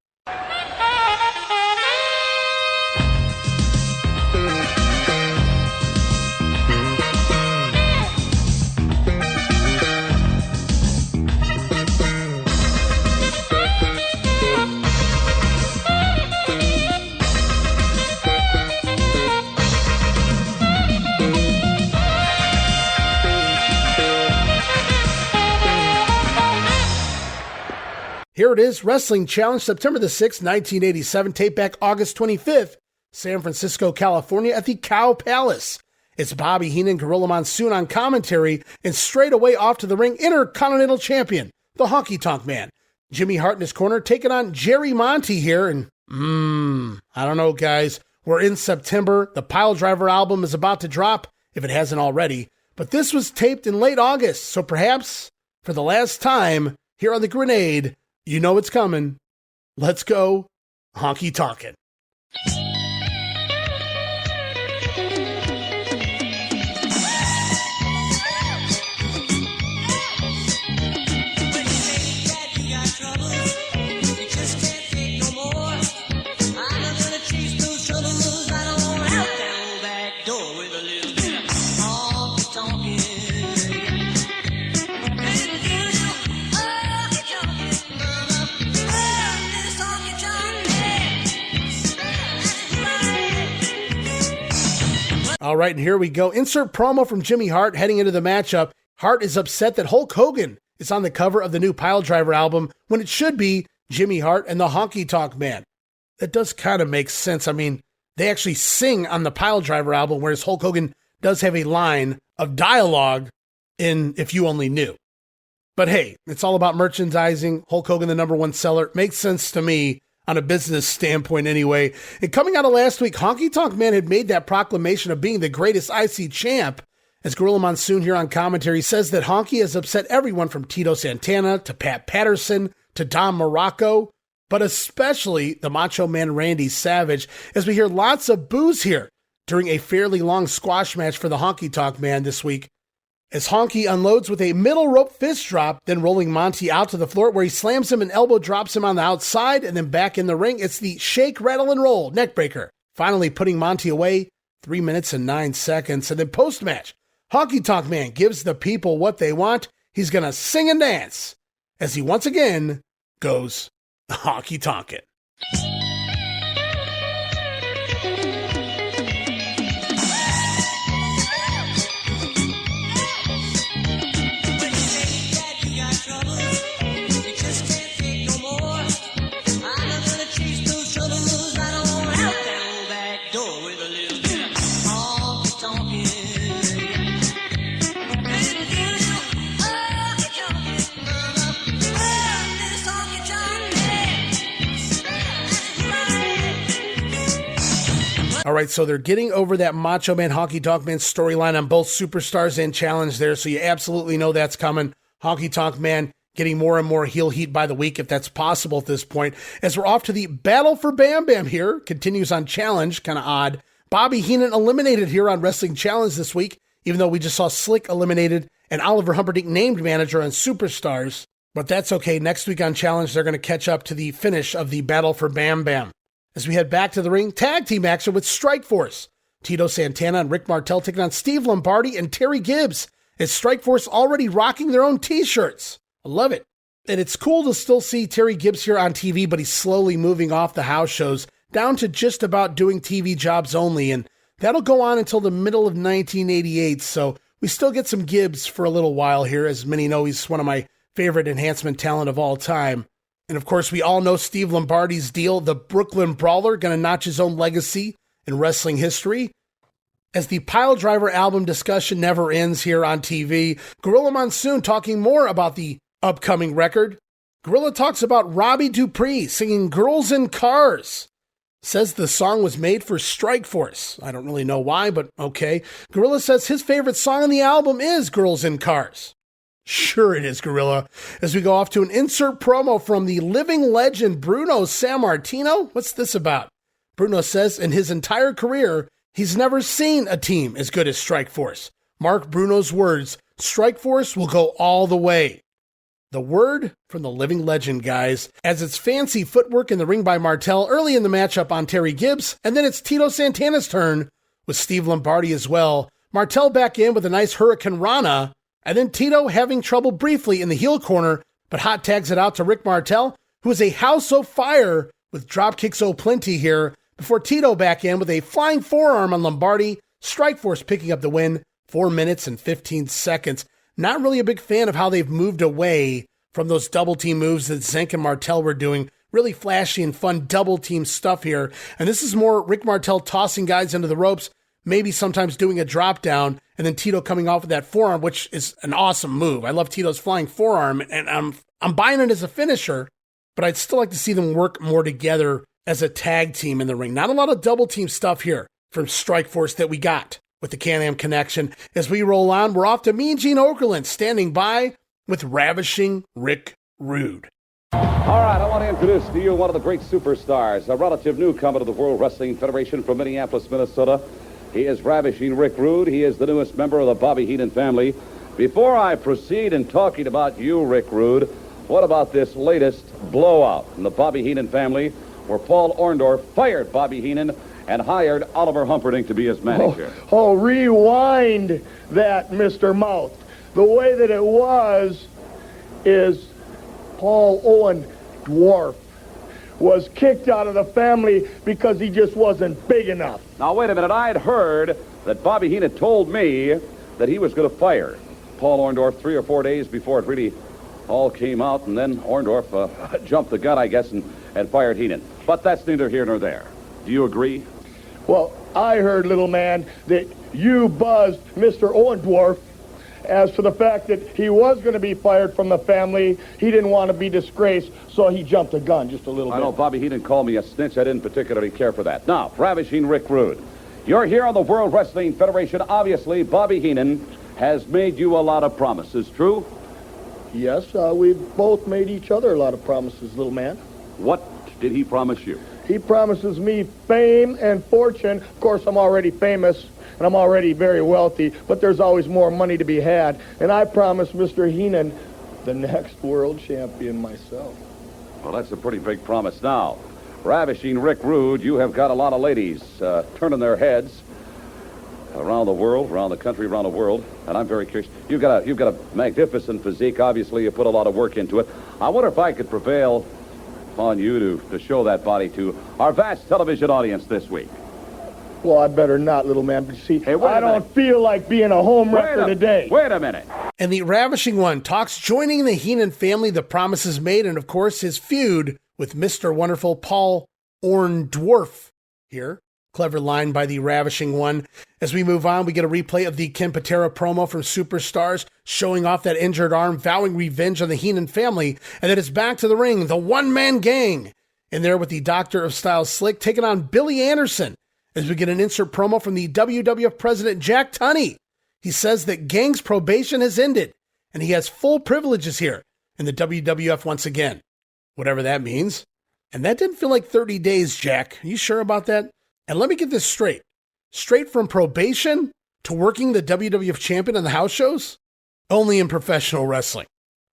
Here it is, Wrestling Challenge, September the 6th, 1987, tape back August 25th, San Francisco, California, at the Cow Palace. It's Bobby Heenan, Gorilla Monsoon on commentary, and straight away off to the ring, Intercontinental Champion, the Honky Tonk Man. Jimmy Hart in his corner, taking on Jerry Monty here, and I don't know, guys. We're in September. The Piledriver album is about to drop, if it hasn't already, but this was taped in late August, so perhaps for the last time here on The Grenade, you know it's coming. Let's go honky tonkin'. All right, and here we go. Insert promo from Jimmy Hart heading into the matchup. Hart is upset that Hulk Hogan is on the cover of the new Piledriver album when it should be Jimmy Hart and the Honky Tonk Man. That does kind of make sense. I mean, they actually sing on the Piledriver album, whereas Hulk Hogan does have a line of dialogue in If You Only Knew. But hey, it's all about merchandising. Hulk Hogan, the #1 seller. Makes sense to me on a business standpoint anyway. And coming out of last week, Honky Tonk Man had made that proclamation of being the greatest IC champ. As Gorilla Monsoon here on commentary says that Honky has upset everyone from Tito Santana to Pat Patterson to Don Muraco, but especially the Macho Man Randy Savage, as we hear lots of boos here during a fairly long squash match for the Honky Tonk Man this week. As Honky unloads with a middle rope fist drop, then rolling Monty out to the floor where he slams him and elbow drops him on the outside, and then back in the ring, it's the shake, rattle, and roll neckbreaker, finally putting Monty away 3 minutes and 9 seconds. And then post-match, Honky Tonk Man gives the people what they want. He's going to sing and dance as he once again goes honky tonkin'. All right, so they're getting over that Macho Man, Honky Tonk Man storyline on both Superstars and Challenge there, so you absolutely know that's coming. Honky Tonk Man getting more and more heel heat by the week, if that's possible at this point. As we're off to the Battle for Bam Bam here, continues on Challenge, kind of odd. Bobby Heenan eliminated here on Wrestling Challenge this week, even though we just saw Slick eliminated and Oliver Humperdinck named manager on Superstars. But that's okay. Next week on Challenge, they're going to catch up to the finish of the Battle for Bam Bam. As we head back to the ring, tag team action with Strikeforce. Tito Santana and Rick Martel taking on Steve Lombardi and Terry Gibbs. As Strikeforce already rocking their own t-shirts. I love it. And it's cool to still see Terry Gibbs here on TV, but he's slowly moving off the house shows down to just about doing TV jobs only. And that'll go on until the middle of 1988. So we still get some Gibbs for a little while here. As many know, he's one of my favorite enhancement talent of all time. And of course, we all know Steve Lombardi's deal, the Brooklyn Brawler, going to notch his own legacy in wrestling history. As the Piledriver album discussion never ends here on TV, Gorilla Monsoon talking more about the upcoming record. Gorilla talks about Robbie Dupree singing Girls in Cars. Says the song was made for Strikeforce. I don't really know why, but okay. Gorilla says his favorite song on the album is Girls in Cars. Sure it is, Gorilla. As we go off to an insert promo from the living legend Bruno Sammartino. What's this about? Bruno says in his entire career, he's never seen a team as good as Strikeforce. Mark Bruno's words, Strikeforce will go all the way. The word from the living legend, guys, as it's fancy footwork in the ring by Martel early in the matchup on Terry Gibbs, and then it's Tito Santana's turn with Steve Lombardi as well. Martel back in with a nice Hurricane Rana, and then Tito having trouble briefly in the heel corner, but hot tags it out to Rick Martel, who is a house of fire with drop kicks o'plenty here, before Tito back in with a flying forearm on Lombardi, Strikeforce picking up the win, 4 minutes and 15 seconds. Not really a big fan of how they've moved away from those double team moves that Zenk and Martel were doing. Really flashy and fun double team stuff here. And this is more Rick Martel tossing guys into the ropes, maybe sometimes doing a drop down, and then Tito coming off with that forearm, which is an awesome move. I love Tito's flying forearm, and I'm buying it as a finisher, but I'd still like to see them work more together as a tag team in the ring. Not a lot of double team stuff here from Strikeforce that we got with the Can-Am connection. As we roll on, we're off to Mean Gene Okerlund standing by with Ravishing Rick Rude. All right, I want to introduce to you one of the great superstars, a relative newcomer to the World Wrestling Federation from Minneapolis, Minnesota. He is Ravishing Rick Rude. He is the newest member of the Bobby Heenan family. Before I proceed in talking about you, Rick Rude, what about this latest blowout in the Bobby Heenan family where Paul Orndorff fired Bobby Heenan and hired Oliver Humperdinck to be his manager? Oh, rewind that, Mr. Mouth. The way that it was is Paul Orndorff was kicked out of the family because he just wasn't big enough. Now, wait a minute. I had heard that Bobby Heenan told me that he was going to fire Paul Orndorff 3 or 4 days before it really all came out, and then Orndorff jumped the gun, I guess, and fired Heenan. But that's neither here nor there. Do you agree? Well, I heard, little man, that you buzzed Mr. Orndorff as for the fact that he was going to be fired from the family. He didn't want to be disgraced, so he jumped the gun just a little bit. I know Bobby Heenan called me a snitch. I didn't particularly care for that. Now, Ravishing Rick Rude. You're here on the World Wrestling Federation. Obviously, Bobby Heenan has made you a lot of promises, true? Yes, we've both made each other a lot of promises, little man. What did he promise you? He promises me fame and fortune. Of course, I'm already famous, and I'm already very wealthy, but there's always more money to be had. And I promised Mr. Heenan the next world champion myself. Well, that's a pretty big promise now. Ravishing Rick Rude, you have got a lot of ladies turning their heads around the world, around the country, around the world, and I'm very curious. You've got a magnificent physique. Obviously, you put a lot of work into it. I wonder if I could prevail upon you to show that body to our vast television audience this week. Well, I better not, little man. But see, Hey, I don't feel like being a home wrecker today. Wait a minute. And the Ravishing One talks joining the Heenan family, the promises made, and of course his feud with Mr. Wonderful Paul Orndorff here. Clever line by the Ravishing One. As we move on, we get a replay of the Ken Patera promo from Superstars, showing off that injured arm, vowing revenge on the Heenan family, and then it's back to the ring, the one-man gang. In there with the Doctor of Style Slick, taking on Billy Anderson, as we get an insert promo from the WWF President Jack Tunney. He says that Gang's probation has ended, and he has full privileges here in the WWF once again. Whatever that means. And that didn't feel like 30 days, Jack. Are you sure about that? And let me get this straight. Straight from probation to working the WWF champion on the house shows? Only in professional wrestling.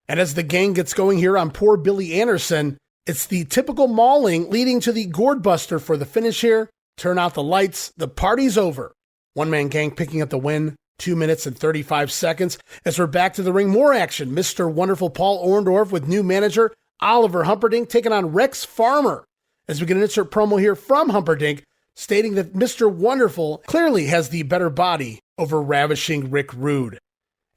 And as the gang gets going here on poor Billy Anderson, it's the typical mauling leading to the gourd buster for the finish here. Turn out the lights. The party's over. One-man gang picking up the win. 2 minutes and 35 seconds. As we're back to the ring, more action. Mr. Wonderful Paul Orndorff with new manager Oliver Humperdinck taking on Rex Farmer. As we get an insert promo here from Humperdinck, stating that Mr. Wonderful clearly has the better body over Ravishing Rick Rude.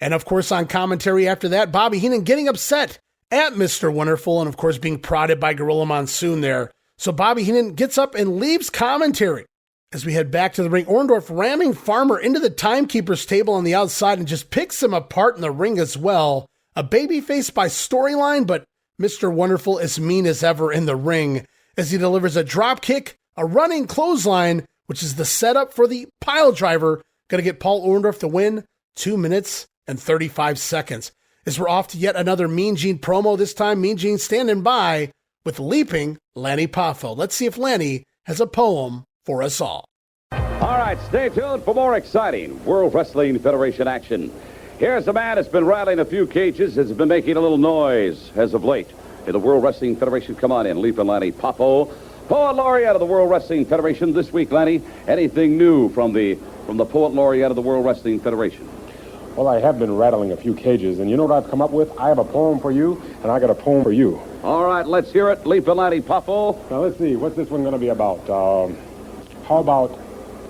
And of course, on commentary after that, Bobby Heenan getting upset at Mr. Wonderful and of course being prodded by Gorilla Monsoon there. So Bobby Heenan gets up and leaves commentary. As we head back to the ring, Orndorff ramming Farmer into the timekeeper's table on the outside and just picks him apart in the ring as well. A babyface by storyline, but Mr. Wonderful as mean as ever in the ring as he delivers a drop kick, a running clothesline, which is the setup for the Piledriver. Going to get Paul Orndorff the win, 2 minutes and 35 seconds. As we're off to yet another Mean Gene promo, this time Mean Gene standing by with leaping Lanny Poffo. Let's see if Lanny has a poem for us all. All right, stay tuned for more exciting World Wrestling Federation action. Here's a man that's been rattling a few cages, has been making a little noise as of late. In the World Wrestling Federation, come on in, leaping Lanny Poffo. Poet Laureate of the World Wrestling Federation this week, Lanny. Anything new from the Poet Laureate of the World Wrestling Federation? Well, I have been rattling a few cages, and you know what I've come up with? I have a poem for you, and I got a poem for you. All right, let's hear it, leaping Lanny Poffo. Now, let's see. What's this one going to be about? How about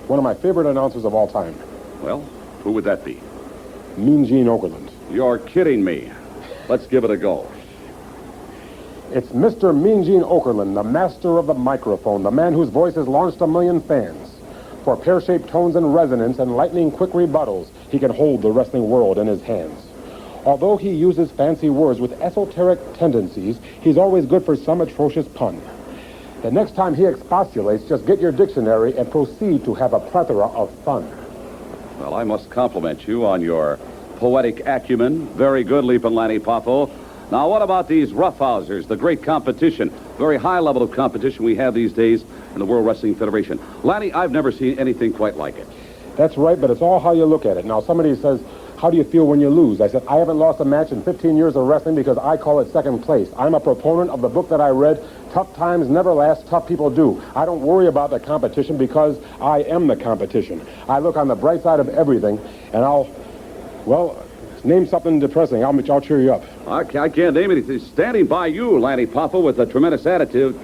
one of my favorite announcers of all time? Well, who would that be? Mean Gene Okerlund. You're kidding me. Let's give it a go. It's Mr. Mean Gene Okerlund, the master of the microphone, the man whose voice has launched 1 million fans. For pear-shaped tones and resonance and lightning-quick rebuttals, he can hold the wrestling world in his hands. Although he uses fancy words with esoteric tendencies, he's always good for some atrocious pun. The next time he expostulates, just get your dictionary and proceed to have a plethora of fun. Well, I must compliment you on your poetic acumen. Very good, leaping Lanny Poffo. Now, what about these roughhousers, the great competition, very high level of competition we have these days in the World Wrestling Federation? Lanny, I've never seen anything quite like it. That's right, but it's all how you look at it. Now, somebody says, how do you feel when you lose? I said, I haven't lost a match in 15 years of wrestling because I call it second place. I'm a proponent of the book that I read, Tough Times Never Last, Tough People Do. I don't worry about the competition because I am the competition. I look on the bright side of everything, and name something depressing. I'll cheer you up. I can't name anything. Standing by you, Lanny Poffo, with the tremendous attitude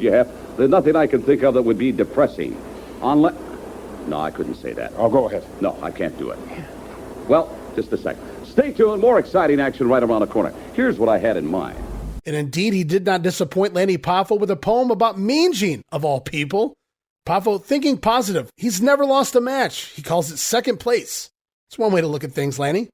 you have, there's nothing I can think of that would be depressing. No, I couldn't say that. Oh, go ahead. No, I can't do it. Well, just a second. Stay tuned. More exciting action right around the corner. Here's what I had in mind. And indeed, he did not disappoint Lanny Poffo with a poem about Mean Gene, of all people. Poffo thinking positive. He's never lost a match. He calls it second place. It's one way to look at things, Lanny.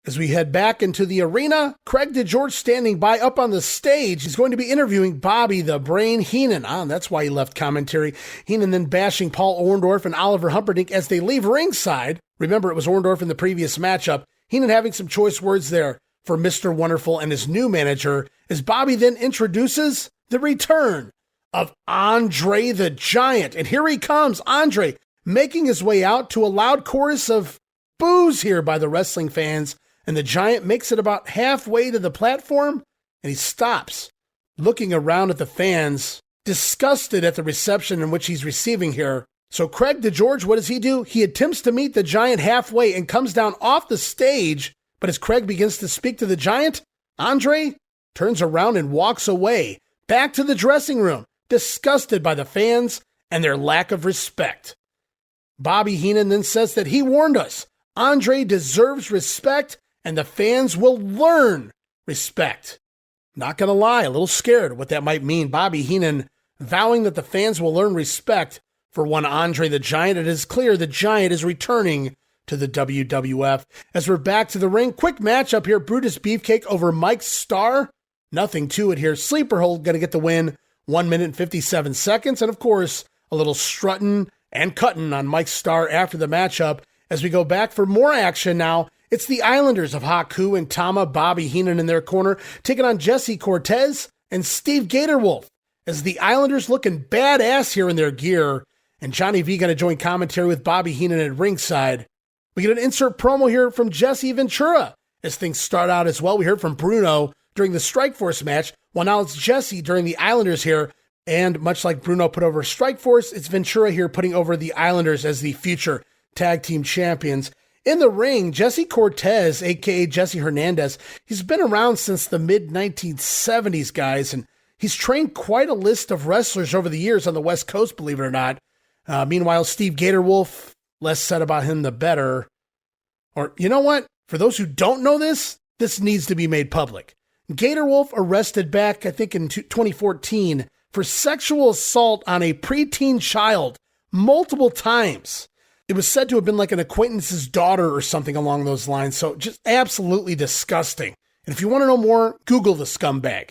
As we head back into the arena, Craig DeGeorge standing by up on the stage. He's going to be interviewing Bobby the Brain Heenan. That's why he left commentary. Heenan then bashing Paul Orndorff and Oliver Humperdinck as they leave ringside. Remember, it was Orndorff in the previous matchup. Heenan having some choice words there for Mr. Wonderful and his new manager, as Bobby then introduces the return of Andre the Giant. And here he comes, Andre, making his way out to a loud chorus of boos here by the wrestling fans. And the Giant makes it about halfway to the platform, and he stops, looking around at the fans, disgusted at the reception in which he's receiving here. So Craig DeGeorge, what does he do? He attempts to meet the Giant halfway and comes down off the stage, but as Craig begins to speak to the Giant, Andre turns around and walks away, back to the dressing room, disgusted by the fans and their lack of respect. Bobby Heenan then says that he warned us. Andre deserves respect, and the fans will learn respect. Not gonna lie, a little scared what that might mean. Bobby Heenan vowing that the fans will learn respect for one Andre the Giant. It is clear the Giant is returning to the WWF. As we're back to the ring, quick matchup here. Brutus Beefcake over Mike Starr. Nothing to it here. Sleeper hold gonna get the win. 1 minute and 57 seconds. And of course, a little strutting and cutting on Mike Starr after the matchup. As we go back for more action now, it's the Islanders of Haku and Tama, Bobby Heenan in their corner, taking on Jesse Cortez and Steve Gatorwolf, as the Islanders looking badass here in their gear, and Johnny V going to join commentary with Bobby Heenan at ringside. We get an insert promo here from Jesse Ventura as things start out as well. We heard from Bruno during the Strikeforce match. Well, now it's Jesse during the Islanders here, and much like Bruno put over Strikeforce, it's Ventura here putting over the Islanders as the future tag team champions. In the ring, Jesse Cortez, a.k.a. Jesse Hernandez, he's been around since the mid-1970s, guys, and he's trained quite a list of wrestlers over the years on the West Coast, believe it or not. Meanwhile, Steve Gatorwolf, less said about him, the better. Or, you know what? For those who don't know this needs to be made public. Gatorwolf arrested back, I think, in 2014 for sexual assault on a preteen child multiple times. It was said to have been like an acquaintance's daughter or something along those lines. So just absolutely disgusting. And if you want to know more, Google the scumbag.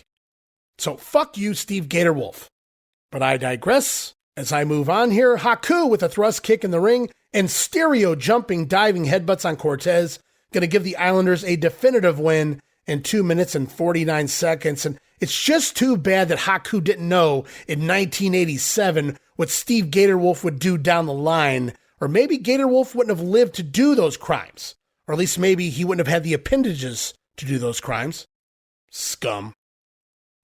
So fuck you, Steve Gatorwolf. But I digress. As I move on here, Haku with a thrust kick in the ring and stereo jumping, diving headbutts on Cortez. Going to give the Islanders a definitive win in 2 minutes and 49 seconds. And it's just too bad that Haku didn't know in 1987 what Steve Gatorwolf would do down the line. Or maybe Gatorwolf wouldn't have lived to do those crimes. Or at least maybe he wouldn't have had the appendages to do those crimes. Scum.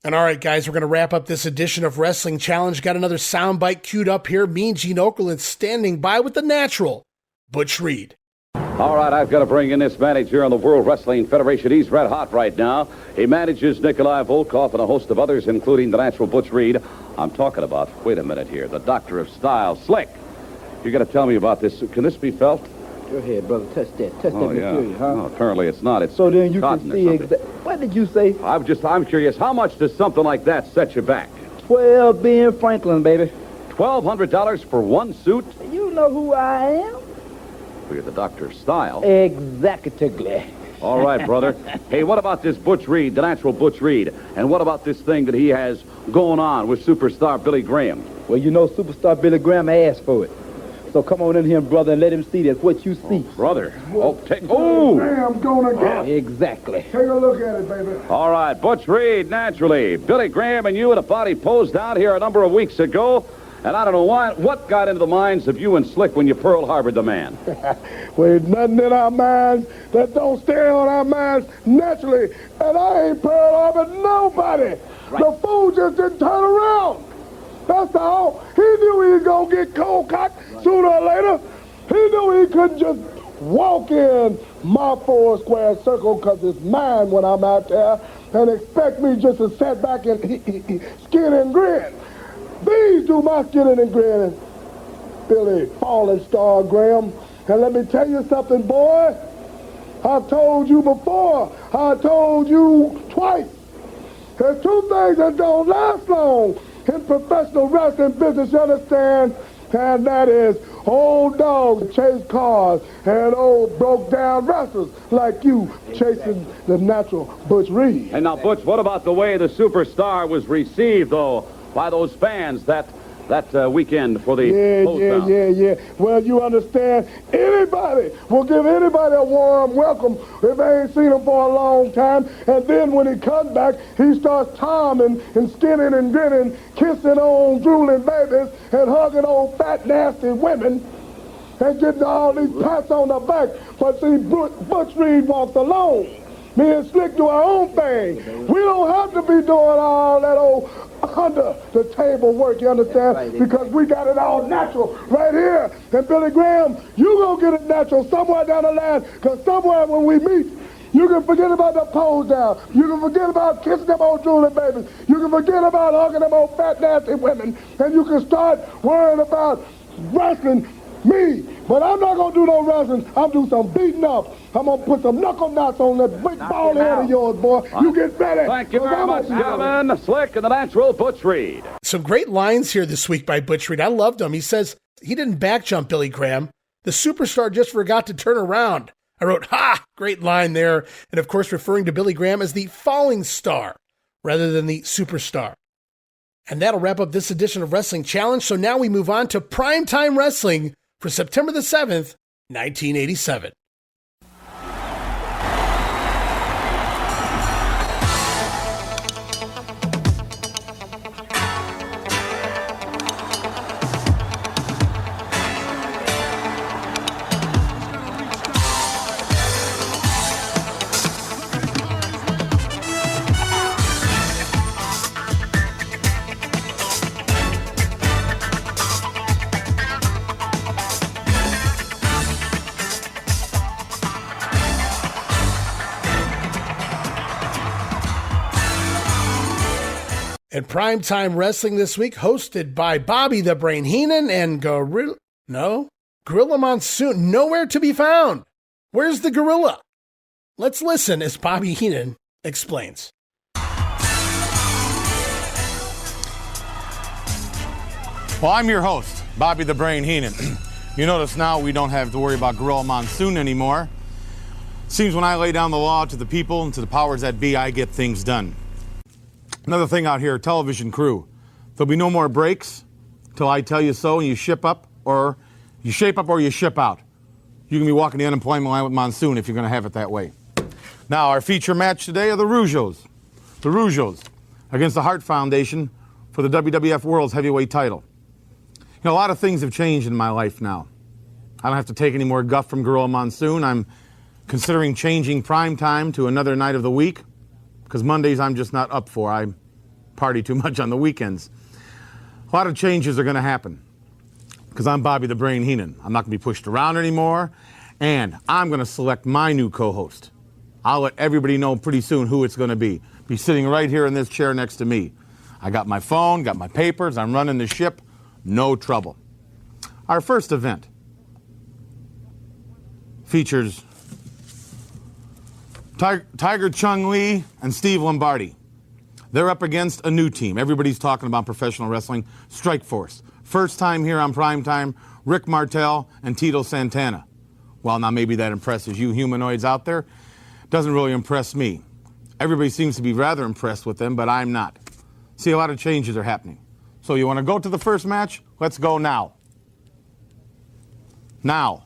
And all right, guys, we're going to wrap up this edition of Wrestling Challenge. Got another soundbite queued up here. Me and Gene Okerlund standing by with the natural Butch Reed. All right, I've got to bring in this manager on the World Wrestling Federation. He's red hot right now. He manages Nikolai Volkoff and a host of others, including the natural Butch Reed. I'm talking about, wait a minute here, the Doctor of Style, Slick. You got to tell me about this. Can this be felt? Go ahead, brother. Touch that. Touch that material, huh? No, apparently it's not. It's so then you can see exactly. What did you say? I'm curious. How much does something like that set you back? 12 Ben Franklin, baby. $1,200 for one suit? You know who I am. Well, you're the Doctor of Style. Exactly. All right, brother. Hey, what about this Butch Reed, the natural Butch Reed? And what about this thing that he has going on with superstar Billy Graham? Well, you know superstar Billy Graham asked for it. So come on in here, brother, and let him see that what you see. Oh, brother. Oh, I'm gonna get it. Exactly. Take a look at it, baby. All right, Butch Reed, naturally. Billy Graham and you in a body pose down here a number of weeks ago. And I don't know what got into the minds of you and Slick when you Pearl Harbored the man. Well, there's nothing in our minds that don't stay on our minds naturally. And I ain't Pearl Harbored nobody. Right. The fool just didn't turn around. That's all. He knew he was going to get cold-cocked sooner or later. He knew he couldn't just walk in my four-square circle because it's mine when I'm out there and expect me just to sit back and skin and grin. These do my skinning and grinning, Billy Falling Star Graham. And let me tell you something, boy. I've told you before. I told you twice. There's two things that don't last long in professional wrestling business, you understand? And that is old dogs chase cars and old broke-down wrestlers like you chasing the natural Butch Reed. And now, Butch, what about the way the superstar was received, though, by those fans that weekend for the Yeah. Well, you understand, anybody will give anybody a warm welcome if they ain't seen him for a long time. And then when he comes back, he starts charming and skinning and grinning, kissing on drooling babies and hugging on fat, nasty women and getting all these pats on the back. But see, Butch Reed walks alone. Me and Slick do our own thing. We don't have to be doing all that old under the table work, you understand? Because we got it all natural right here. And Billy Graham, you gonna get it natural somewhere down the line, because somewhere when we meet, you can forget about the pose down. You can forget about kissing them old drooling babies. You can forget about hugging them old fat, nasty women. And you can start worrying about wrestling me. But I'm not gonna do no wrestling. I'm gonna do some beating up. I'm gonna put some knuckle knots on that big bald head of yours, boy. You get ready. Thank you very much, gentlemen. Slick and the natural Butch Reed. Some great lines here this week by Butch Reed. I loved them. He says he didn't back jump Billy Graham. The superstar just forgot to turn around. I wrote, ha, great line there. And of course, referring to Billy Graham as the falling star rather than the superstar. And that'll wrap up this edition of Wrestling Challenge. So now we move on to Primetime Wrestling for September the 7th, 1987. And Primetime Wrestling this week, hosted by Bobby the Brain Heenan and Gorilla Monsoon, nowhere to be found. Where's the gorilla? Let's listen as Bobby Heenan explains. Well, I'm your host, Bobby the Brain Heenan. You notice now we don't have to worry about Gorilla Monsoon anymore. Seems when I lay down the law to the people and to the powers that be, I get things done. Another thing out here, television crew. There'll be no more breaks till I tell you so and you ship up, or you shape up or you ship out. You can be walking the unemployment line with Monsoon if you're going to have it that way. Now, our feature match today are the Rougeaus. The Rougeaus against the Hart Foundation for the WWF World's Heavyweight title. You know, a lot of things have changed in my life now. I don't have to take any more guff from Gorilla Monsoon. I'm considering changing prime time to another night of the week, because Mondays I'm just not up for. I party too much on the weekends. A lot of changes are going to happen because I'm Bobby the Brain Heenan. I'm not going to be pushed around anymore, and I'm going to select my new co-host. I'll let everybody know pretty soon who it's going to be. Be sitting right here in this chair next to me. I got my phone, got my papers, I'm running the ship, no trouble. Our first event features Tiger Chung Lee and Steve Lombardi. They're up against a new team. Everybody's talking about professional wrestling. Strike Force. First time here on Primetime, Rick Martel and Tito Santana. Well, now maybe that impresses you humanoids out there. Doesn't really impress me. Everybody seems to be rather impressed with them, but I'm not. See, a lot of changes are happening. So you want to go to the first match? Let's go now. Now.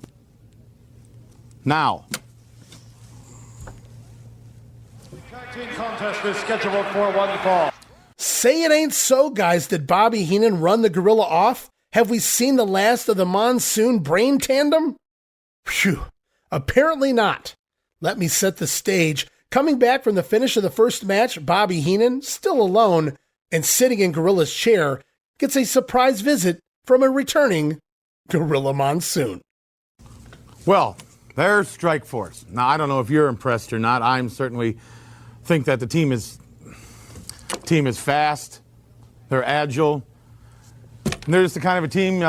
Contest is scheduled for one fall. Say it ain't so, guys. Did Bobby Heenan run the gorilla off? Have we seen the last of the Monsoon brain tandem? Phew. Apparently not. Let me set the stage. Coming back from the finish of the first match, Bobby Heenan, still alone and sitting in Gorilla's chair, gets a surprise visit from a returning Gorilla Monsoon. Well, there's Strike Force. Now, I don't know if you're impressed or not. I'm certainly think that the team is fast, they're agile, and they're just the kind of a team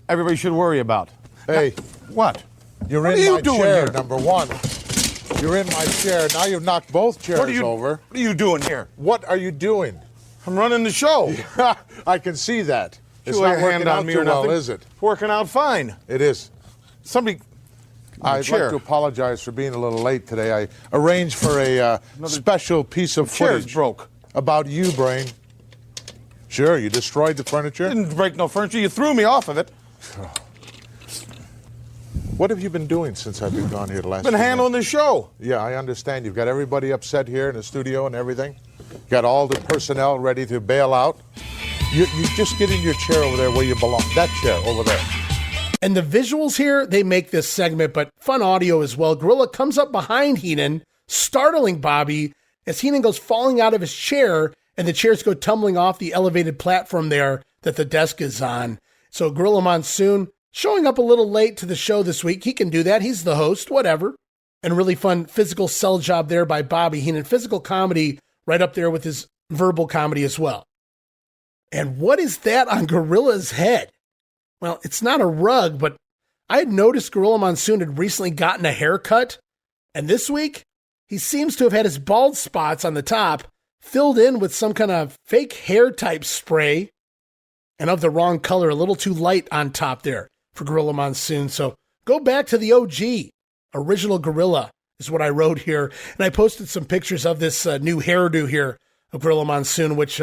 everybody should worry about. Hey, what? You're what in are my you doing chair, here? number one. You're in my chair. Now you've knocked both chairs over. What are you doing here? What are you doing? I'm running the show. I can see that. It's not working out too well, is it? Working out fine. It is. Somebody. I'd like to apologize for being a little late today. I arranged for a special piece of footage broke. About you, Brain. Sure, you destroyed the furniture? Didn't break no furniture. You threw me off of it. What have you been doing since I've been gone here the last Been handling the show. Yeah, I understand. You've got everybody upset here in the studio and everything. Got all the personnel ready to bail out. You just get in your chair over there where you belong. That chair over there. And the visuals here, they make this segment, but fun audio as well. Gorilla comes up behind Heenan, startling Bobby as Heenan goes falling out of his chair, and the chairs go tumbling off the elevated platform there that the desk is on. So Gorilla Monsoon showing up a little late to the show this week. He can do that. He's the host, whatever. And really fun physical sell job there by Bobby Heenan. Physical comedy right up there with his verbal comedy as well. And what is that on Gorilla's head? Well, it's not a rug, but I had noticed Gorilla Monsoon had recently gotten a haircut. And this week, he seems to have had his bald spots on the top filled in with some kind of fake hair type spray and of the wrong color, a little too light on top there for Gorilla Monsoon. So go back to the OG, original Gorilla is what I wrote here. And I posted some pictures of this new hairdo here of Gorilla Monsoon, which,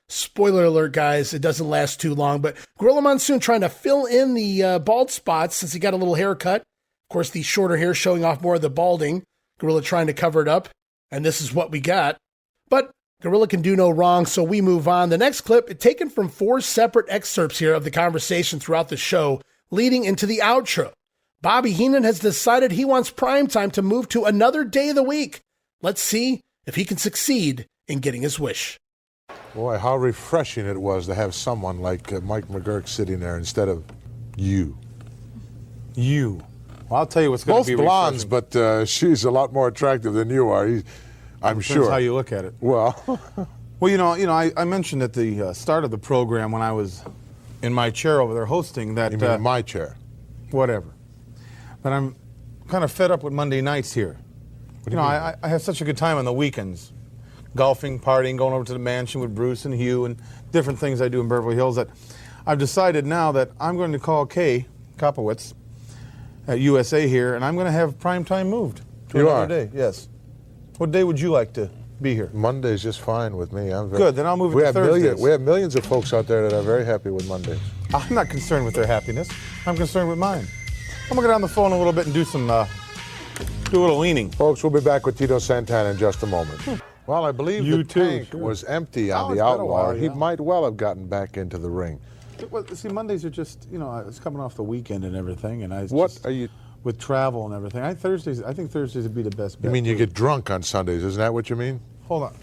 spoiler alert, guys, it doesn't last too long. But Gorilla Monsoon trying to fill in the bald spots since he got a little haircut. Of course, the shorter hair showing off more of the balding. Gorilla trying to cover it up. And this is what we got. But Gorilla can do no wrong, so we move on. The next clip, taken from 4 separate excerpts here of the conversation throughout the show, leading into the outro. Bobby Heenan has decided he wants primetime to move to another day of the week. Let's see if he can succeed in getting his wish. Boy, how refreshing it was to have someone like Mike McGuirk sitting there instead of you. You. Well, I'll tell you what's going to be both blondes, but she's a lot more attractive than you are. I'm sure. Depends how you look at it. Well, I mentioned at the start of the program when I was in my chair over there hosting that. You mean in my chair? Whatever. But I'm kind of fed up with Monday nights here. I have such a good time on the weekends. Golfing, partying, going over to the mansion with Bruce and Hugh and different things I do in Beverly Hills that I've decided now that I'm going to call Kay Kopowitz at USA here, and I'm going to have primetime moved to another day. Yes. What day would you like to be here? Monday's just fine with me. Good, then I'll move it to Thursdays. We have millions of folks out there that are very happy with Mondays. I'm not concerned with their happiness. I'm concerned with mine. I'm going to get on the phone a little bit and do a little leaning. Folks, we'll be back with Tito Santana in just a moment. Well, I believe the tank was empty on the Outlaw. He might well have gotten back into the ring. Well, see, Mondays are just, it's coming off the weekend and everything, and are you with travel and everything? I think Thursdays would be the best bet. You mean you get drunk on Sundays? Isn't that what you mean? Hold on.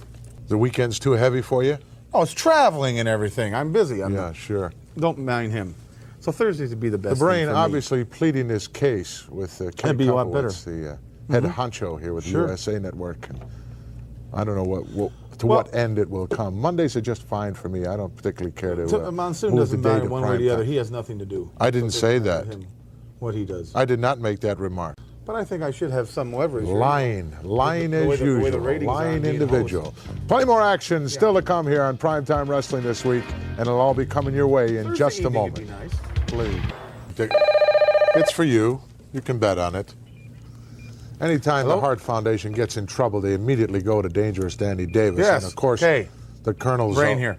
The weekend's too heavy for you? Oh, it's traveling and everything. I'm busy. Sure. Don't mind him. So Thursdays would be the best. The Brain thing for obviously pleading this case with Kay Kopowitz, the head honcho here with the USA Network. And I don't know what end it will come. Mondays are just fine for me. I don't particularly care to Monsoon doesn't matter one way or the other. He has nothing to do. I didn't say that. What he does. I did not make that remark. But I think I should have some leverage. Lying as usual. Lying individual. Plenty more action still to come here on Primetime Wrestling this week, and it'll all be coming your way in just a moment. Would be nice. Please. It's for you. You can bet on it. Anytime the Hart Foundation gets in trouble, they immediately go to Dangerous Danny Davis. Yes. And of course, the Colonel's Brain here.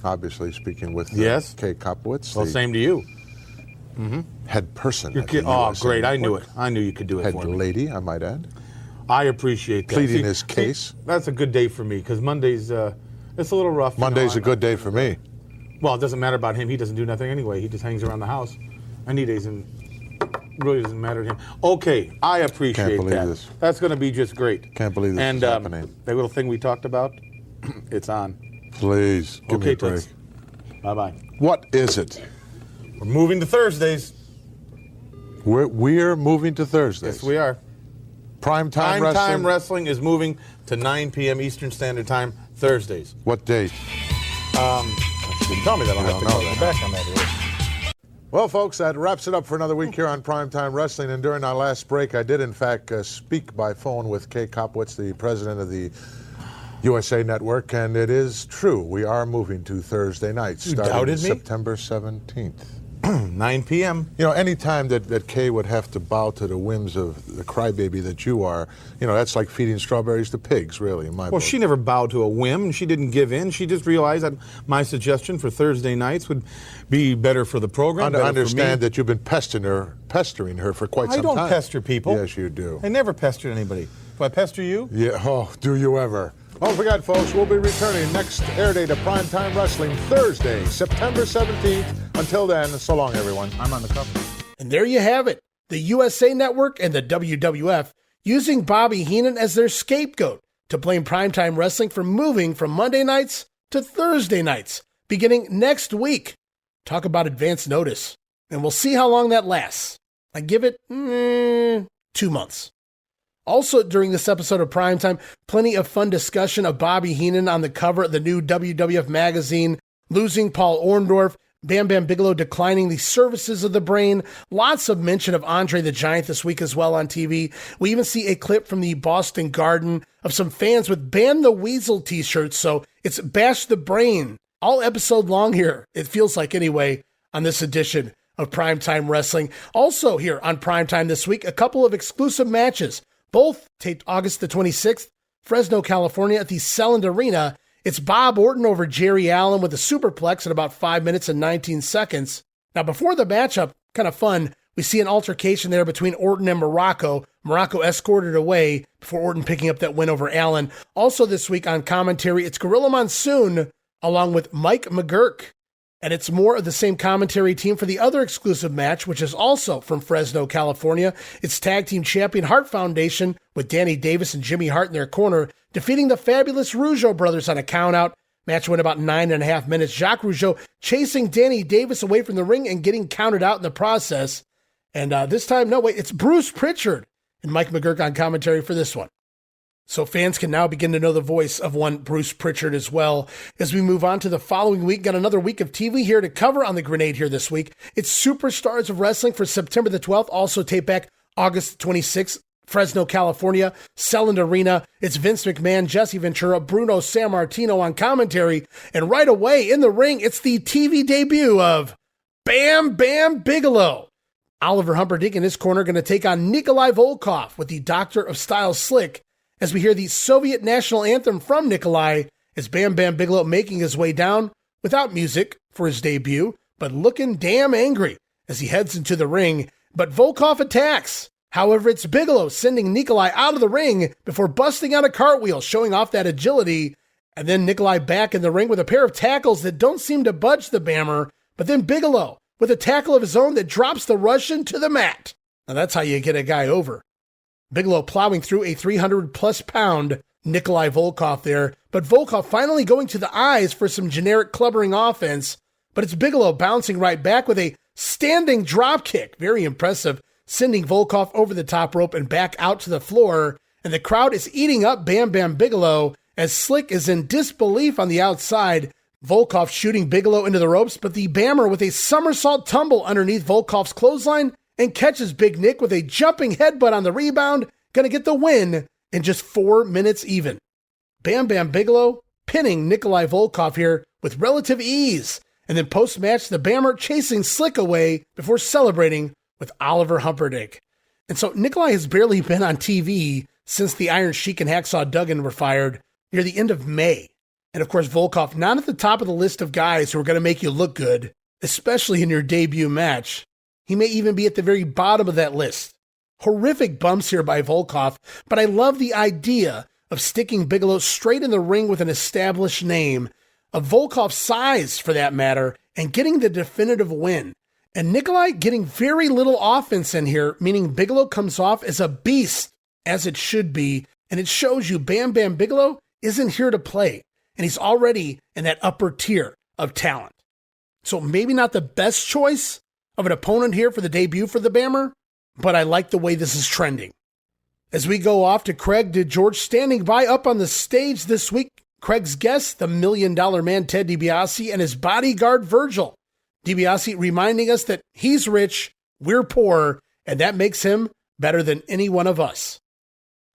Obviously speaking with Kay Kopowitz. Well, same to you. Head person. Great. I knew it. I knew you could do it for me. Head lady, I might add. I appreciate that. Pleading his case. That's a good day for me because Monday's, it's a little rough. Monday's a good day for me. Well, it doesn't matter about him. He doesn't do nothing anyway. He just hangs around the house. Any days really doesn't matter to him. Okay, I appreciate that. Can't believe this. That's going to be just great. Can't believe this is happening. That little thing we talked about, it's on. Please, give me a break. Bye-bye. What is it? We're moving to Thursdays. We're moving to Thursdays. Yes, we are. Primetime Wrestling? Primetime Wrestling is moving to 9 p.m. Eastern Standard Time, Thursdays. What date? You didn't tell me that. I'll have to go back on that. Well, folks, that wraps it up for another week here on Primetime Wrestling. And during our last break, I did, in fact, speak by phone with Kay Kopowitz, the president of the USA Network, and it is true. We are moving to Thursday nights, starting September 17th. 9 p.m. You know, any time that Kay would have to bow to the whims of the crybaby that you are, you know, that's like feeding strawberries to pigs, really, in my book. She never bowed to a whim. She didn't give in. She just realized that my suggestion for Thursday nights would be better for the program. I understand that you've been pestering her for quite some time. I don't pester people. Yes, you do. I never pestered anybody. Do I pester you? Yeah. Oh, do you ever? Don't forget, folks, we'll be returning next air day to Primetime Wrestling Thursday, September 17th. Until then, so long, everyone. I'm on the cover. And there you have it. The USA Network and the WWF using Bobby Heenan as their scapegoat to blame Primetime Wrestling for moving from Monday nights to Thursday nights, beginning next week. Talk about advance notice. And we'll see how long that lasts. I give it 2 months. Also, during this episode of Primetime, plenty of fun discussion of Bobby Heenan on the cover of the new WWF magazine, losing Paul Orndorff, Bam Bam Bigelow declining the services of the Brain, lots of mention of Andre the Giant this week as well on TV. We even see a clip from the Boston Garden of some fans with Ban the Weasel t-shirts, so it's Bash the Brain, all episode long here, it feels like anyway, on this edition of Primetime Wrestling. Also here on Primetime this week, a couple of exclusive matches. Both taped August the 26th, Fresno, California at the Selland Arena. It's Bob Orton over Jerry Allen with a superplex in about 5 minutes and 19 seconds. Now, before the matchup, kind of fun, we see an altercation there between Orton and Muraco. Muraco escorted away before Orton picking up that win over Allen. Also this week on commentary, it's Gorilla Monsoon along with Mike McGuirk. And it's more of the same commentary team for the other exclusive match, which is also from Fresno, California. It's Tag Team Champion Hart Foundation with Danny Davis and Jimmy Hart in their corner, defeating the fabulous Rougeau Brothers on a countout. Match went about 9.5 minutes. Jacques Rougeau chasing Danny Davis away from the ring and getting counted out in the process. And this time, it's Bruce Pritchard and Mike McGuirk on commentary for this one. So fans can now begin to know the voice of one Bruce Pritchard as well. As we move on to the following week, got another week of TV here to cover on the Grenade here this week. It's Superstars of Wrestling for September the 12th, also tape back August 26th, Fresno, California, Selland Arena. It's Vince McMahon, Jesse Ventura, Bruno Sammartino on commentary. And right away in the ring, it's the TV debut of Bam Bam Bigelow. Oliver Humperdinck in his corner going to take on Nikolai Volkoff with the Doctor of Style Slick, as we hear the Soviet national anthem from Nikolai, as Bam Bam Bigelow making his way down without music for his debut, but looking damn angry as he heads into the ring. But Volkoff attacks. However, it's Bigelow sending Nikolai out of the ring before busting out a cartwheel, showing off that agility. And then Nikolai back in the ring with a pair of tackles that don't seem to budge the Bammer, but then Bigelow with a tackle of his own that drops the Russian to the mat. Now that's how you get a guy over. Bigelow plowing through a 300-plus pound Nikolai Volkoff there, but Volkoff finally going to the eyes for some generic clubbering offense, but it's Bigelow bouncing right back with a standing drop kick. Very impressive, sending Volkoff over the top rope and back out to the floor, and the crowd is eating up Bam Bam Bigelow as Slick is in disbelief on the outside. Volkoff shooting Bigelow into the ropes, but the Bammer with a somersault tumble underneath Volkoff's clothesline and catches Big Nick with a jumping headbutt on the rebound, going to get the win in just 4 minutes even. Bam Bam Bigelow pinning Nikolai Volkoff here with relative ease, and then post-match the Bammer chasing Slick away before celebrating with Oliver Humperdinck. And so Nikolai has barely been on TV since the Iron Sheik and Hacksaw Duggan were fired near the end of May. And of course Volkoff not at the top of the list of guys who are going to make you look good, especially in your debut match. He may even be at the very bottom of that list. Horrific bumps here by Volkoff, but I love the idea of sticking Bigelow straight in the ring with an established name, of Volkoff's size for that matter, and getting the definitive win. And Nikolai getting very little offense in here, meaning Bigelow comes off as a beast, as it should be, and it shows you Bam Bam Bigelow isn't here to play, and he's already in that upper tier of talent. So maybe not the best choice of an opponent here for the debut for the Bammer, but I like the way this is trending. As we go off to Craig DeGeorge standing by up on the stage this week, Craig's guest, the $1 Million Man Ted Dibiase, and his bodyguard Virgil. Dibiase reminding us that he's rich, we're poor, and that makes him better than any one of us.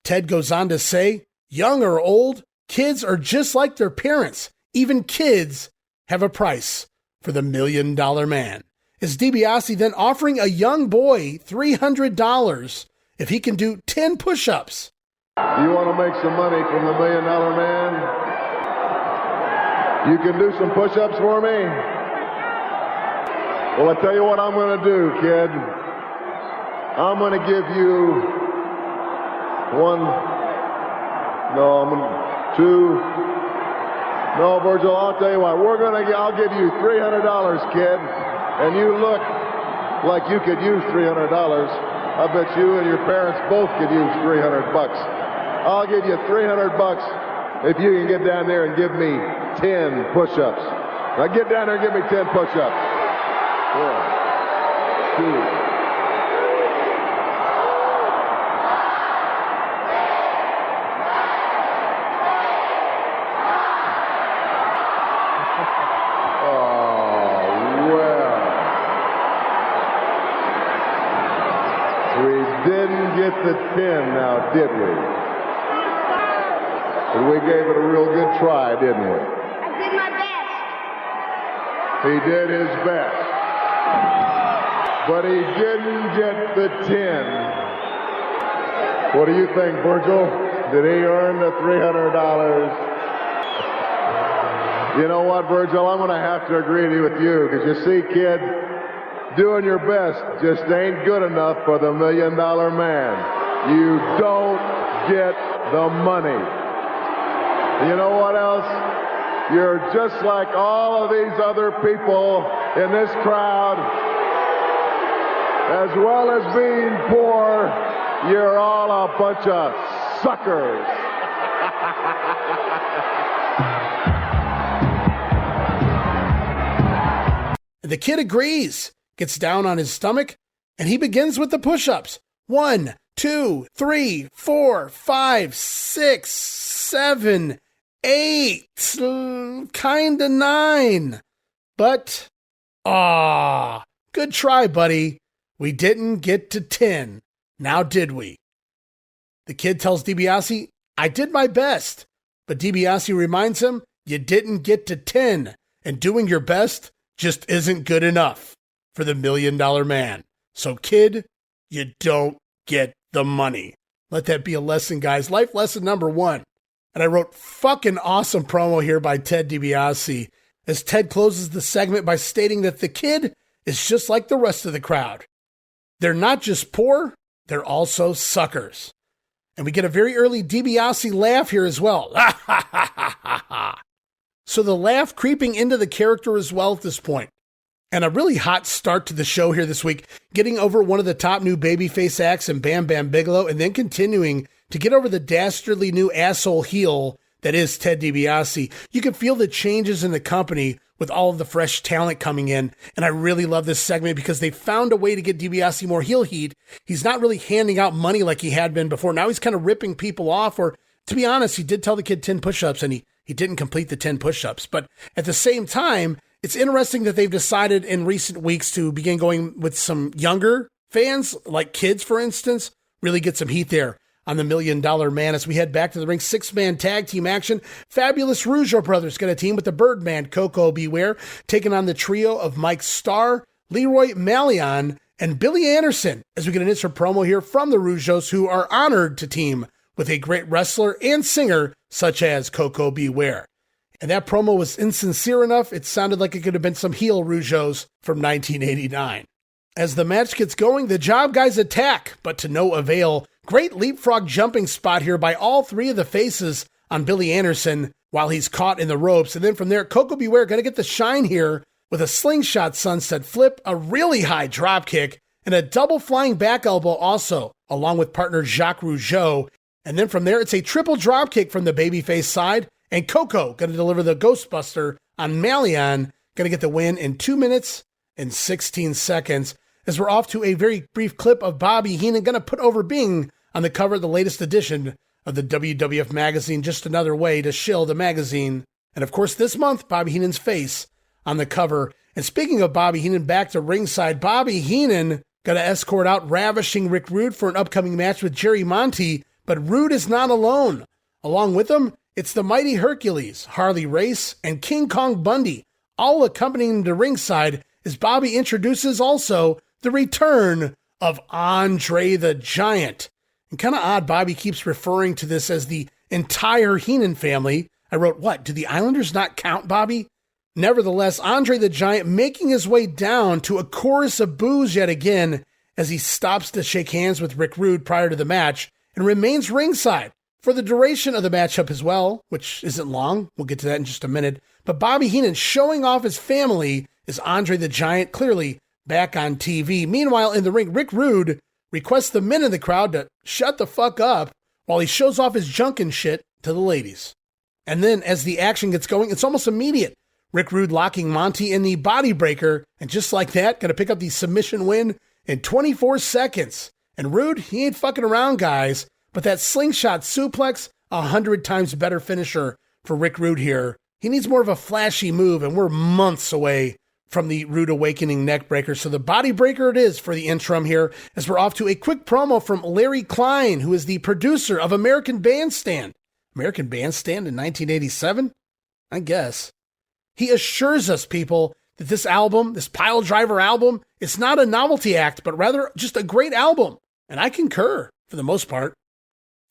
Ted goes on to say, young or old, Kids are just like their parents. Even kids have a price for the $1 Million Man. Is Dibiase then offering a young boy $300 if he can do 10 push-ups? Do you want to make some money from the $1 Million Man? You can do some push-ups for me? Well, I tell you what I'm going to do, kid. I'm going to give you two. No, Virgil, I'll tell you what. I'll give you $300, kid. And you look like you could use $300. I bet you and your parents both could use $300. I'll give you $300 if you can get down there and give me 10 push-ups. Now get down there and give me 10 push-ups. 1, 2. Get the 10 now, did we? But we gave it a real good try, didn't we? I did my best. He did his best. But he didn't get the 10. What do you think, Virgil? Did he earn the $300? You know what, Virgil? I'm going to have to agree with you, because you see, kid, doing your best just ain't good enough for the $1 Million Man. You don't get the money. You know what else? You're just like all of these other people in this crowd. As well as being poor, you're all a bunch of suckers. The kid agrees, gets down on his stomach, and he begins with the push-ups. 1, 2, 3, 4, 5, 6, 7, 8, kinda 9. But, good try, buddy. We didn't get to 10. Now did we? The kid tells Dibiase, I did my best. But Dibiase reminds him, you didn't get to 10. And doing your best just isn't good enough for the $1 Million Man. So, kid, you don't get the money. Let that be a lesson, guys. Life lesson number 1. And I wrote fucking awesome promo here by Ted Dibiase as Ted closes the segment by stating that the kid is just like the rest of the crowd. They're not just poor, they're also suckers. And we get a very early Dibiase laugh here as well. So the laugh creeping into the character as well at this point. And a really hot start to the show here this week, getting over one of the top new babyface acts in Bam Bam Bigelow, and then continuing to get over the dastardly new asshole heel that is Ted Dibiase. You can feel the changes in the company with all of the fresh talent coming in, and I really love this segment because they found a way to get Dibiase more heel heat. He's not really handing out money like he had been before. Now he's kind of ripping people off, or to be honest, he did tell the kid 10 push-ups, and he didn't complete the 10 push-ups. But at the same time, it's interesting that they've decided in recent weeks to begin going with some younger fans, like kids, for instance, really get some heat there on the $1 Million Man as we head back to the ring. 6-man tag team action. Fabulous Rougeau Brothers got a team with the Birdman, Koko B, Ware, taking on the trio of Mike Starr, Leroy Malion, and Billy Anderson as we get an insert promo here from the Rougeaus, who are honored to team with a great wrestler and singer such as Koko B, Ware. And that promo was insincere enough, it sounded like it could have been some heel Rougeaus from 1989. As the match gets going, the Job Guys attack, but to no avail. Great leapfrog jumping spot here by all three of the faces on Billy Anderson while he's caught in the ropes. And then from there, Koko B, Ware going to get the shine here with a slingshot sunset flip, a really high drop kick, and a double flying back elbow also, along with partner Jacques Rougeau. And then from there, it's a triple drop kick from the babyface side, and Koko going to deliver the Ghostbuster on Malion, going to get the win in 2 minutes and 16 seconds. As we're off to a very brief clip of Bobby Heenan going to put over Bing on the cover of the latest edition of the WWF magazine, just another way to shill the magazine. And of course, this month, Bobby Heenan's face on the cover. And speaking of Bobby Heenan, back to ringside, Bobby Heenan going to escort out Ravishing Rick Rude for an upcoming match with Jerry Monty, but Rude is not alone. Along with him It's the mighty Hercules, Harley Race, and King Kong Bundy, all accompanying to ringside as Bobby introduces also the return of Andre the Giant. And kind of odd, Bobby keeps referring to this as the entire Heenan family. I wrote, what, do the Islanders not count, Bobby? Nevertheless, Andre the Giant making his way down to a chorus of boos yet again as he stops to shake hands with Rick Rude prior to the match and remains ringside for the duration of the matchup as well, which isn't long. We'll get to that in just a minute. But Bobby Heenan showing off his family as Andre the Giant, clearly back on TV. Meanwhile, in the ring, Rick Rude requests the men in the crowd to shut the fuck up while he shows off his junk and shit to the ladies. And then as the action gets going, it's almost immediate. Rick Rude locking Monty in the body breaker, and just like that, going to pick up the submission win in 24 seconds. And Rude, he ain't fucking around, guys, but that slingshot suplex, 100 times better finisher for Rick Rude here. He needs more of a flashy move, and we're months away from the Rude Awakening neck breaker. So the body breaker it is for the interim here, as we're off to a quick promo from Larry Klein, who is the producer of American Bandstand. American Bandstand in 1987? I guess. He assures us, people, that this album, this Piledriver album, it's not a novelty act, but rather just a great album. And I concur, for the most part.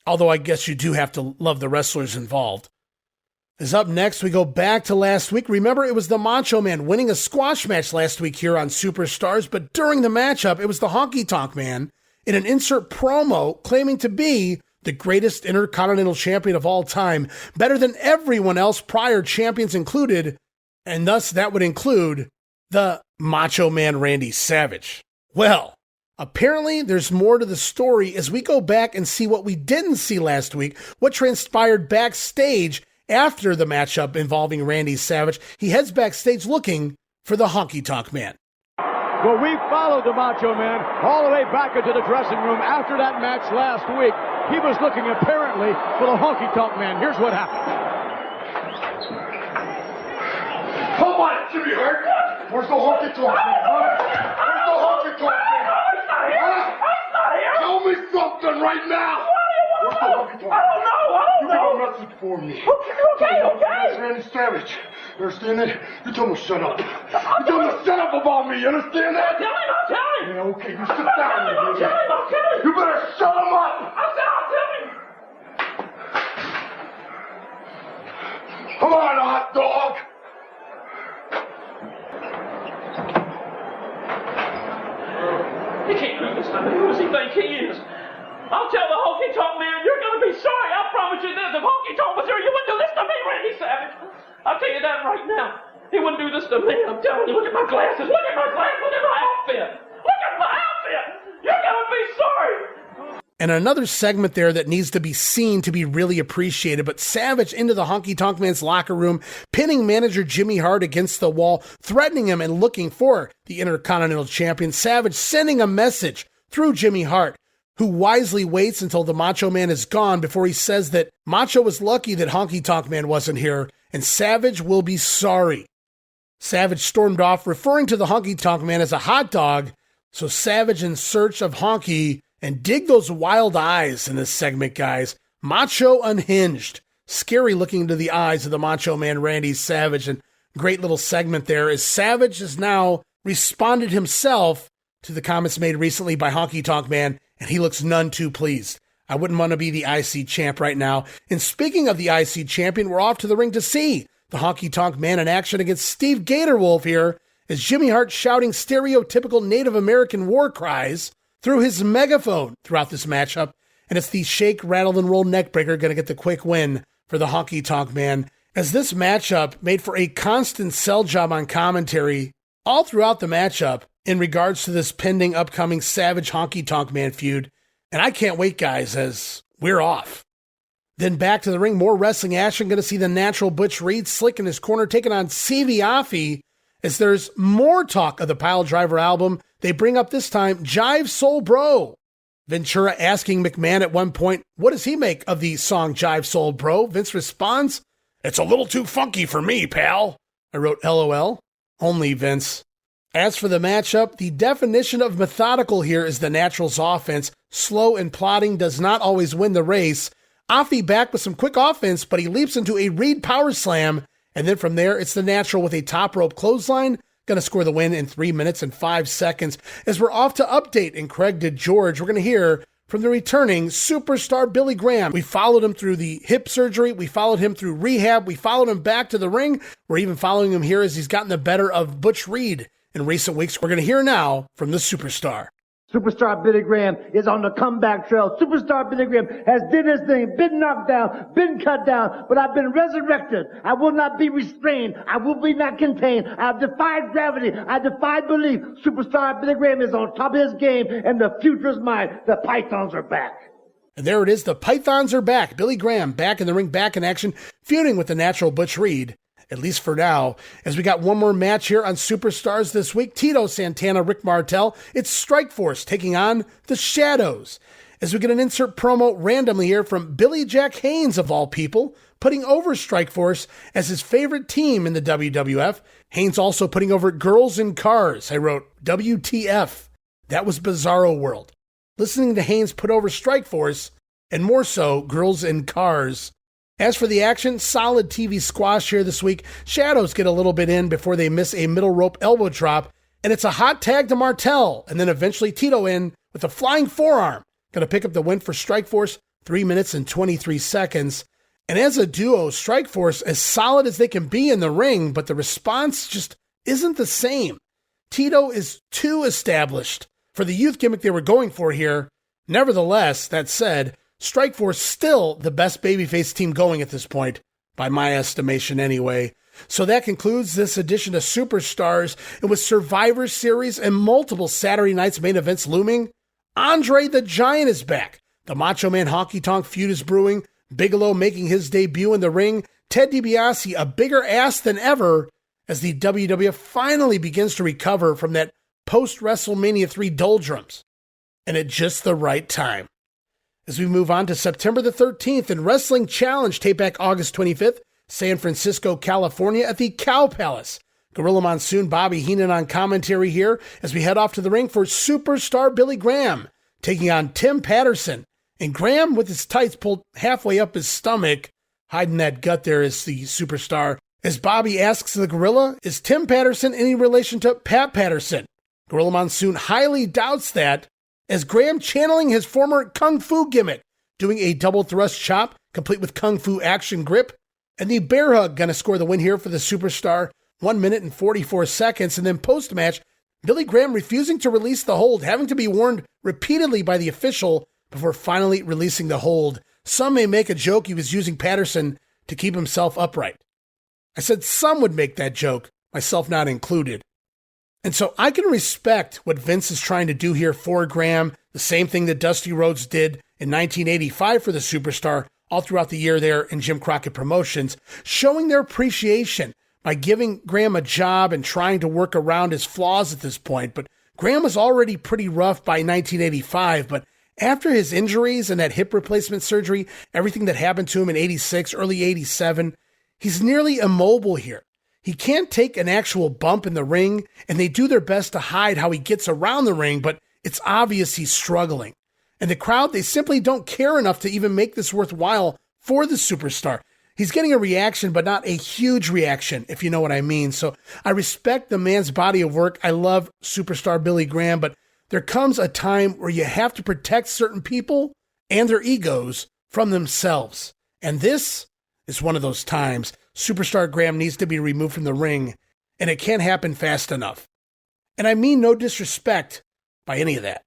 Although I guess you do have to love the wrestlers involved. As up next, we go back to last week. Remember, it was the Macho Man winning a squash match last week here on Superstars, but during the matchup, it was the Honky Tonk Man in an insert promo claiming to be the greatest Intercontinental Champion of all time, better than everyone else, prior champions included, and thus that would include the Macho Man Randy Savage. Well, apparently there's more to the story as we go back and see what we didn't see last week, what transpired backstage after the matchup involving Randy Savage. He heads backstage looking for the Honky Tonk Man. Well, we followed the Macho Man all the way back into the dressing room after that match last week. He was looking apparently for the Honky Tonk Man. Here's what happened. Come on, Jimmy Hart. Where's the Honky Tonk Man? Where's the Honky Tonk Man? Tell me something right now. Where's the Honky Tonk Man? I don't know. You got a message for me. Okay. That's Randy Savage. You understand that? You tell me to shut up. You tell me to shut up about me. You understand that? I'll tell him. Yeah, okay. You sit down there, baby. I'll tell him. You better shut him up. I'll tell him. Come on, hot dog. He can't do this. Who does he think he is? I'll tell the Honky Tonk Man you're going to be sorry. I promise you this. If Honky Tonk was here, you wouldn't do this to me, Randy Savage. I'll tell you that right now. He wouldn't do this to me. I'm telling you. Look at my glasses. Look at my glasses. Look at my outfit. Look at my outfit. You're going to be sorry. And another segment there that needs to be seen to be really appreciated, but Savage into the Honky Tonk Man's locker room, pinning manager Jimmy Hart against the wall, threatening him and looking for the Intercontinental Champion. Savage sending a message through Jimmy Hart, who wisely waits until the Macho Man is gone before he says that Macho was lucky that Honky Tonk Man wasn't here, and Savage will be sorry. Savage stormed off, referring to the Honky Tonk Man as a hot dog, so Savage in search of Honky. And dig those wild eyes in this segment, guys. Macho unhinged. Scary looking into the eyes of the Macho Man Randy Savage. And great little segment there as Savage has now responded himself to the comments made recently by Honky Tonk Man, and he looks none too pleased. I wouldn't want to be the IC champ right now. And speaking of the IC champion, we're off to the ring to see the Honky Tonk Man in action against Steve Gatorwolf here as Jimmy Hart shouting stereotypical Native American war cries through his megaphone throughout this matchup, and it's the shake, rattle, and roll neckbreaker going to get the quick win for the Honky Tonk Man, as this matchup made for a constant sell job on commentary all throughout the matchup in regards to this pending upcoming Savage Honky Tonk Man feud, and I can't wait, guys, as we're off. Then back to the ring, more wrestling action, going to see the natural Butch Reed slick in his corner, taking on Sivi Afi, as there's more talk of the Piledriver album. They bring up this time Jive Soul Bro. Ventura asking McMahon at one point, what does he make of the song Jive Soul Bro? Vince responds, it's a little too funky for me, pal. I wrote LOL. Only Vince. As for the matchup, the definition of methodical here is the Naturals offense. Slow and plodding does not always win the race. Afi back with some quick offense, but he leaps into a Reed power slam, and then from there, it's the Natural with a top rope clothesline, going to score the win in 3 minutes and 5 seconds. As we're off to Update and Craig to George, we're going to hear from the returning superstar Billy Graham. We followed him through the hip surgery. We followed him through rehab. We followed him back to the ring. We're even following him here as he's gotten the better of Butch Reed in recent weeks. We're going to hear now from the superstar. Superstar Billy Graham is on the comeback trail. Superstar Billy Graham has did his thing, been knocked down, been cut down, but I've been resurrected. I will not be restrained. I will be not contained. I have defied gravity. I defied belief. Superstar Billy Graham is on top of his game, and the future is mine. The Pythons are back. And there it is. The Pythons are back. Billy Graham back in the ring, back in action, feuding with the Natural Butch Reed. At least for now, as we got one more match here on Superstars this week. Tito Santana, Rick Martel. It's Strikeforce taking on the Shadows. As we get an insert promo randomly here from Billy Jack Haynes, of all people, putting over Strikeforce as his favorite team in the WWF. Haynes also putting over Girls in Cars. I wrote WTF. That was Bizarro World. Listening to Haynes put over Strikeforce, and more so, Girls in Cars. As for the action, solid TV squash here this week. Shadows get a little bit in before they miss a middle rope elbow drop, and it's a hot tag to Martel, and then eventually Tito in with a flying forearm. Going to pick up the win for Strikeforce, 3 minutes and 23 seconds. And as a duo, Strikeforce as solid as they can be in the ring, but the response just isn't the same. Tito is too established for the youth gimmick they were going for here. Nevertheless, that said, Strikeforce still the best babyface team going at this point, by my estimation anyway. So that concludes this edition of Superstars, and with Survivor Series and multiple Saturday night's main events looming, Andre the Giant is back. The Macho Man Honky Tonk feud is brewing, Bigelow making his debut in the ring, Ted Dibiase a bigger ass than ever as the WWF finally begins to recover from that post-WrestleMania 3 doldrums, and at just the right time. As we move on to September the 13th in Wrestling Challenge, tape back August 25th, San Francisco, California at the Cow Palace. Gorilla Monsoon, Bobby Heenan on commentary here as we head off to the ring for Superstar Billy Graham, taking on Tim Patterson. And Graham with his tights pulled halfway up his stomach, hiding that gut there as the Superstar. As Bobby asks the Gorilla, is Tim Patterson any relation to Pat Patterson? Gorilla Monsoon highly doubts that, as Graham channeling his former Kung Fu gimmick, doing a double thrust chop, complete with Kung Fu action grip, and the bear hug gonna score the win here for the Superstar, 1 minute and 44 seconds, and then post-match, Billy Graham refusing to release the hold, having to be warned repeatedly by the official before finally releasing the hold. Some may make a joke he was using Patterson to keep himself upright. I said some would make that joke, myself not included. And so I can respect what Vince is trying to do here for Graham, the same thing that Dusty Rhodes did in 1985 for the Superstar all throughout the year there in Jim Crockett Promotions, showing their appreciation by giving Graham a job and trying to work around his flaws at this point. But Graham was already pretty rough by 1985, but after his injuries and that hip replacement surgery, everything that happened to him in 86, early 87, he's nearly immobile here. He can't take an actual bump in the ring, and they do their best to hide how he gets around the ring, but it's obvious he's struggling. And the crowd, they simply don't care enough to even make this worthwhile for the Superstar. He's getting a reaction, but not a huge reaction, if you know what I mean. So I respect the man's body of work. I love Superstar Billy Graham, but there comes a time where you have to protect certain people and their egos from themselves. And this is one of those times. Superstar Graham needs to be removed from the ring, and it can't happen fast enough. And I mean no disrespect by any of that.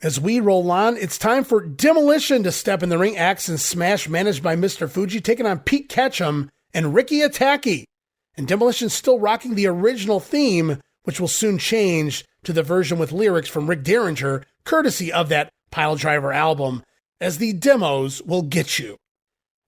As we roll on, it's time for Demolition to step in the ring. Axe and Smash managed by Mr. Fuji, taking on Pete Ketchum and Ricky Attacky. And Demolition still rocking the original theme, which will soon change to the version with lyrics from Rick Derringer, courtesy of that Piledriver album, as the demos will get you.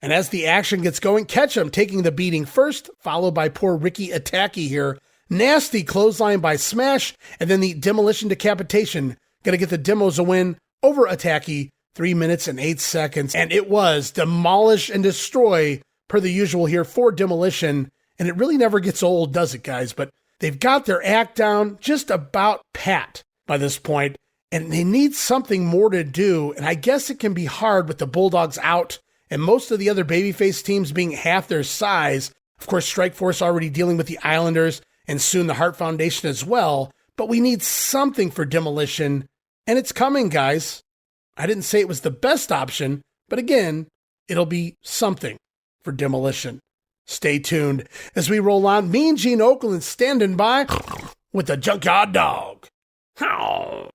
And as the action gets going, Ketchum taking the beating first, followed by poor Ricky Attacky here. Nasty clothesline by Smash, and then the Demolition decapitation. Going to get the demos a win over Attacky, 3 minutes and 8 seconds. And it was demolish and destroy per the usual here for Demolition. And it really never gets old, does it, guys? But they've got their act down just about pat by this point, and they need something more to do. And I guess it can be hard with the Bulldogs out and most of the other babyface teams being half their size. Of course, Strikeforce already dealing with the Islanders and soon the Hart Foundation as well. But we need something for Demolition, and it's coming, guys. I didn't say it was the best option, but again, it'll be something for Demolition. Stay tuned as we roll on. Me and Gene Okerlund standing by with the Junkyard Dog. All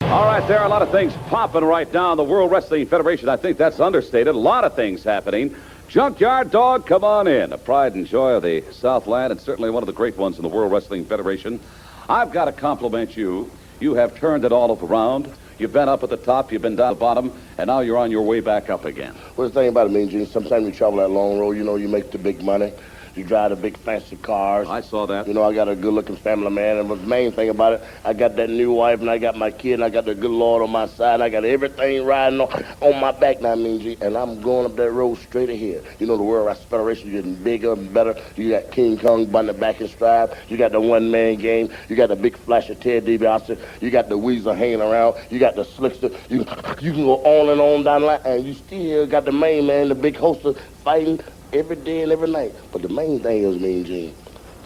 right, there are a lot of things popping right now in the World Wrestling Federation. I think that's understated. A lot of things happening. Junkyard Dog, come on in. A pride and joy of the Southland, and certainly one of the great ones in the World Wrestling Federation. I've got to compliment you. You have turned it all around. You've been up at the top, you've been down at the bottom, and now you're on your way back up again. Well, the thing about it, Mean Gene, sometimes you travel that long road, you know, you make the big money. You drive the big fancy cars. I saw that. You know, I got a good-looking family, man. And the main thing about it, I got that new wife, and I got my kid, and I got the good Lord on my side. And I got everything riding on my back now, Mean Gene. And I'm going up that road straight ahead. You know, the World Wrestling Federation is getting bigger and better. You got King Kong Bundy back in stride. You got the one-man game. You got the big flash of Ted Dibiase. You got the Weasel hanging around. You got the Slickster. You can go on and on down the line, and you still got the main man, the big hoster, fighting every day and every night. But the main thing is, Mean Gene,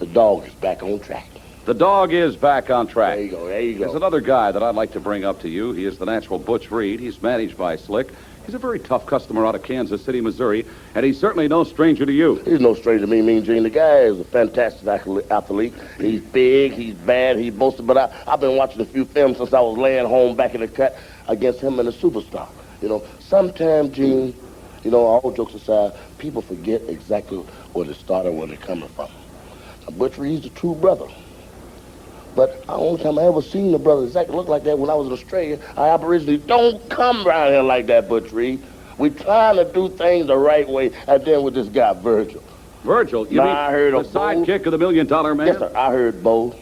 the dog is back on track. The dog is back on track. There you go, there you go. There's another guy that I'd like to bring up to you. He is the natural Butch Reed. He's managed by Slick. He's a very tough customer out of Kansas City, Missouri, and he's certainly no stranger to you. He's no stranger to me, Mean Gene. The guy is a fantastic athlete. He's big, he's bad, he's boasted, but I've been watching a few films since I was laying home back in the cut against him and the Superstar. You know, sometimes, Gene, you know, all jokes aside, people forget exactly where they started, where they're coming from. Now, Butch Reed's a true brother. But the only time I ever seen a brother exactly look like that when I was in Australia, I Aborigines don't come around here like that, Butch Reed. We trying to do things the right way, and then with this guy, Virgil. Virgil? You mean I heard the sidekick of the $1 Million Man? Yes, sir. I heard Bo.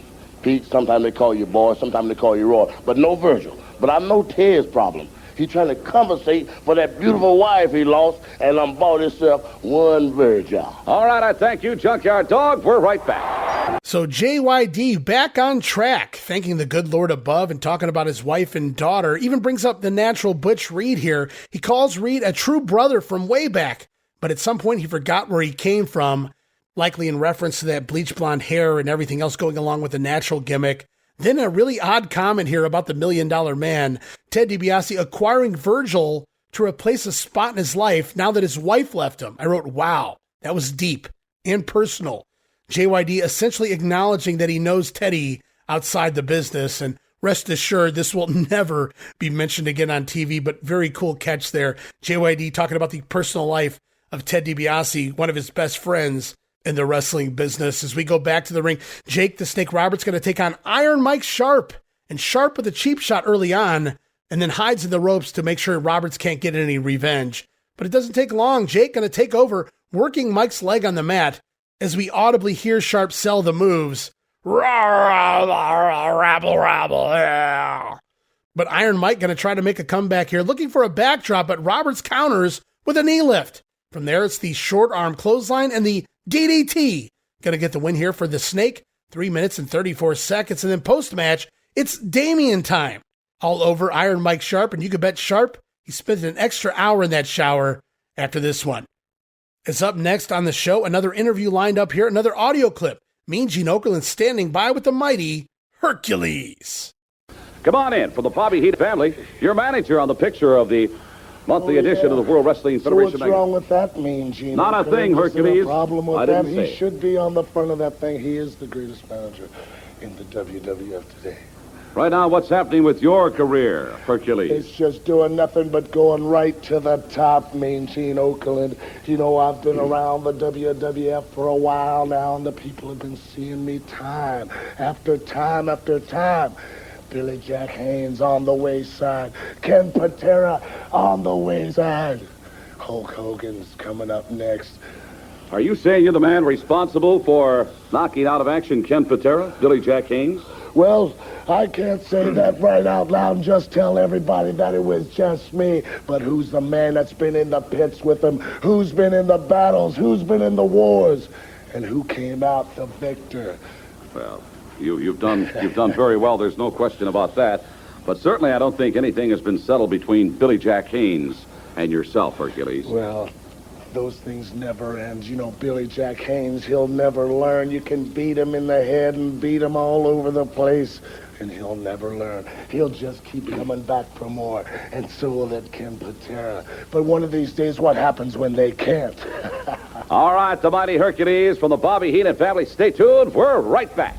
Pete, sometimes they call you boy, sometimes they call you Roy, but no Virgil. But I know Ted's problem. He's trying to compensate for that beautiful wife he lost and bought himself one Virgil. All right, I thank you, Junkyard Dog. We're right back. So JYD back on track, thanking the good Lord above and talking about his wife and daughter. Even brings up the natural Butch Reed here. He calls Reed a true brother from way back, but at some point he forgot where he came from, likely in reference to that bleach blonde hair and everything else going along with the natural gimmick. Then a really odd comment here about the $1 Million Man. Ted Dibiase acquiring Virgil to replace a spot in his life now that his wife left him. I wrote, wow, that was deep and personal. JYD essentially acknowledging that he knows Teddy outside the business, and rest assured this will never be mentioned again on TV, but very cool catch there. JYD talking about the personal life of Ted Dibiase, one of his best friends in the wrestling business. As we go back to the ring, Jake the Snake Roberts going to take on Iron Mike Sharp, and Sharp with a cheap shot early on, and then hides in the ropes to make sure Roberts can't get any revenge. But it doesn't take long. Jake going to take over, working Mike's leg on the mat, as we audibly hear Sharp sell the moves. Rabble, rabble, yeah. But Iron Mike going to try to make a comeback here, looking for a backdrop, but Roberts counters with a knee lift. From there, it's the short arm clothesline and the DDT. Going to get the win here for the Snake. 3 minutes and 34 seconds. And then post-match, it's Damien time. All over Iron Mike Sharp. And you can bet Sharp, he spent an extra hour in that shower after this one. It's up next on the show. Another interview lined up here. Another audio clip. Mean Gene Okerlund standing by with the mighty Hercules. Come on in for the Bobby Heat family. Your manager on the picture of the monthly edition of the World Wrestling Federation. So what's wrong with that, Mean Gene? Not a thing, Hercules. A problem with I that? didn't say. He should be on the front of that thing. He is the greatest manager in the WWF today. Right now, what's happening with your career, Hercules? It's just doing nothing but going right to the top, Mean Gene Okerlund. You know, I've been around the WWF for a while now, and the people have been seeing me time after time after time. Billy Jack Haynes on the wayside. Ken Patera on the wayside. Hulk Hogan's coming up next. Are you saying you're the man responsible for knocking out of action Ken Patera, Billy Jack Haynes? Well, I can't say that right out loud and just tell everybody that it was just me. But who's the man that's been in the pits with him? Who's been in the battles? Who's been in the wars? And who came out the victor? Well, you've done very well. There's no question about that. But certainly I don't think anything has been settled between Billy Jack Haynes and yourself, Hercules. Well, Those things never end. You know, Billy Jack Haynes, he'll never learn. You can beat him in the head and beat him all over the place, and he'll never learn. He'll just keep coming back for more, and so will that Ken Patera. But one of these days, what happens when they can't? All right, the mighty Hercules from the Bobby Heenan family. Stay tuned. We're right back.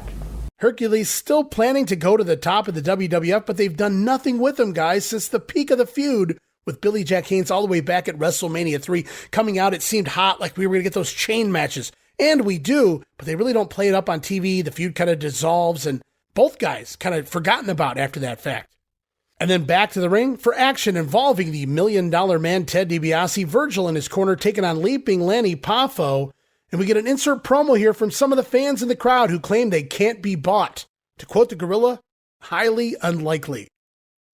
Hercules still planning to go to the top of the WWF, but they've done nothing with him, guys, since the peak of the feud with Billy Jack Haynes all the way back at WrestleMania 3. Coming out, it seemed hot, like we were going to get those chain matches. And we do, but they really don't play it up on TV. The feud kind of dissolves, and both guys kind of forgotten about after that fact. And then back to the ring for action involving the $1 Million Man Ted Dibiase, Virgil in his corner taking on leaping Lanny Poffo. And we get an insert promo here from some of the fans in the crowd who claim they can't be bought. To quote the gorilla, highly unlikely.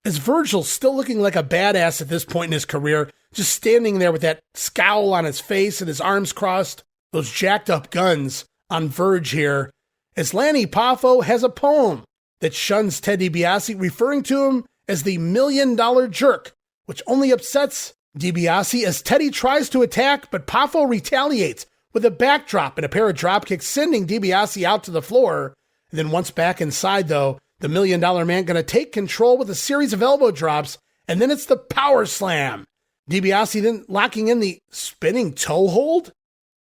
As Virgil's still looking like a badass at this point in his career, just standing there with that scowl on his face and his arms crossed, those jacked up guns on Verge here, as Lanny Poffo has a poem that shuns Ted Dibiase, referring to him as the $1 Million Jerk, which only upsets Dibiase as Teddy tries to attack, but Poffo retaliates with a backdrop and a pair of drop kicks, sending Dibiase out to the floor. And then once back inside, though, the $1 Million Man going to take control with a series of elbow drops, and then it's the power slam. Dibiase then locking in the spinning toe hold?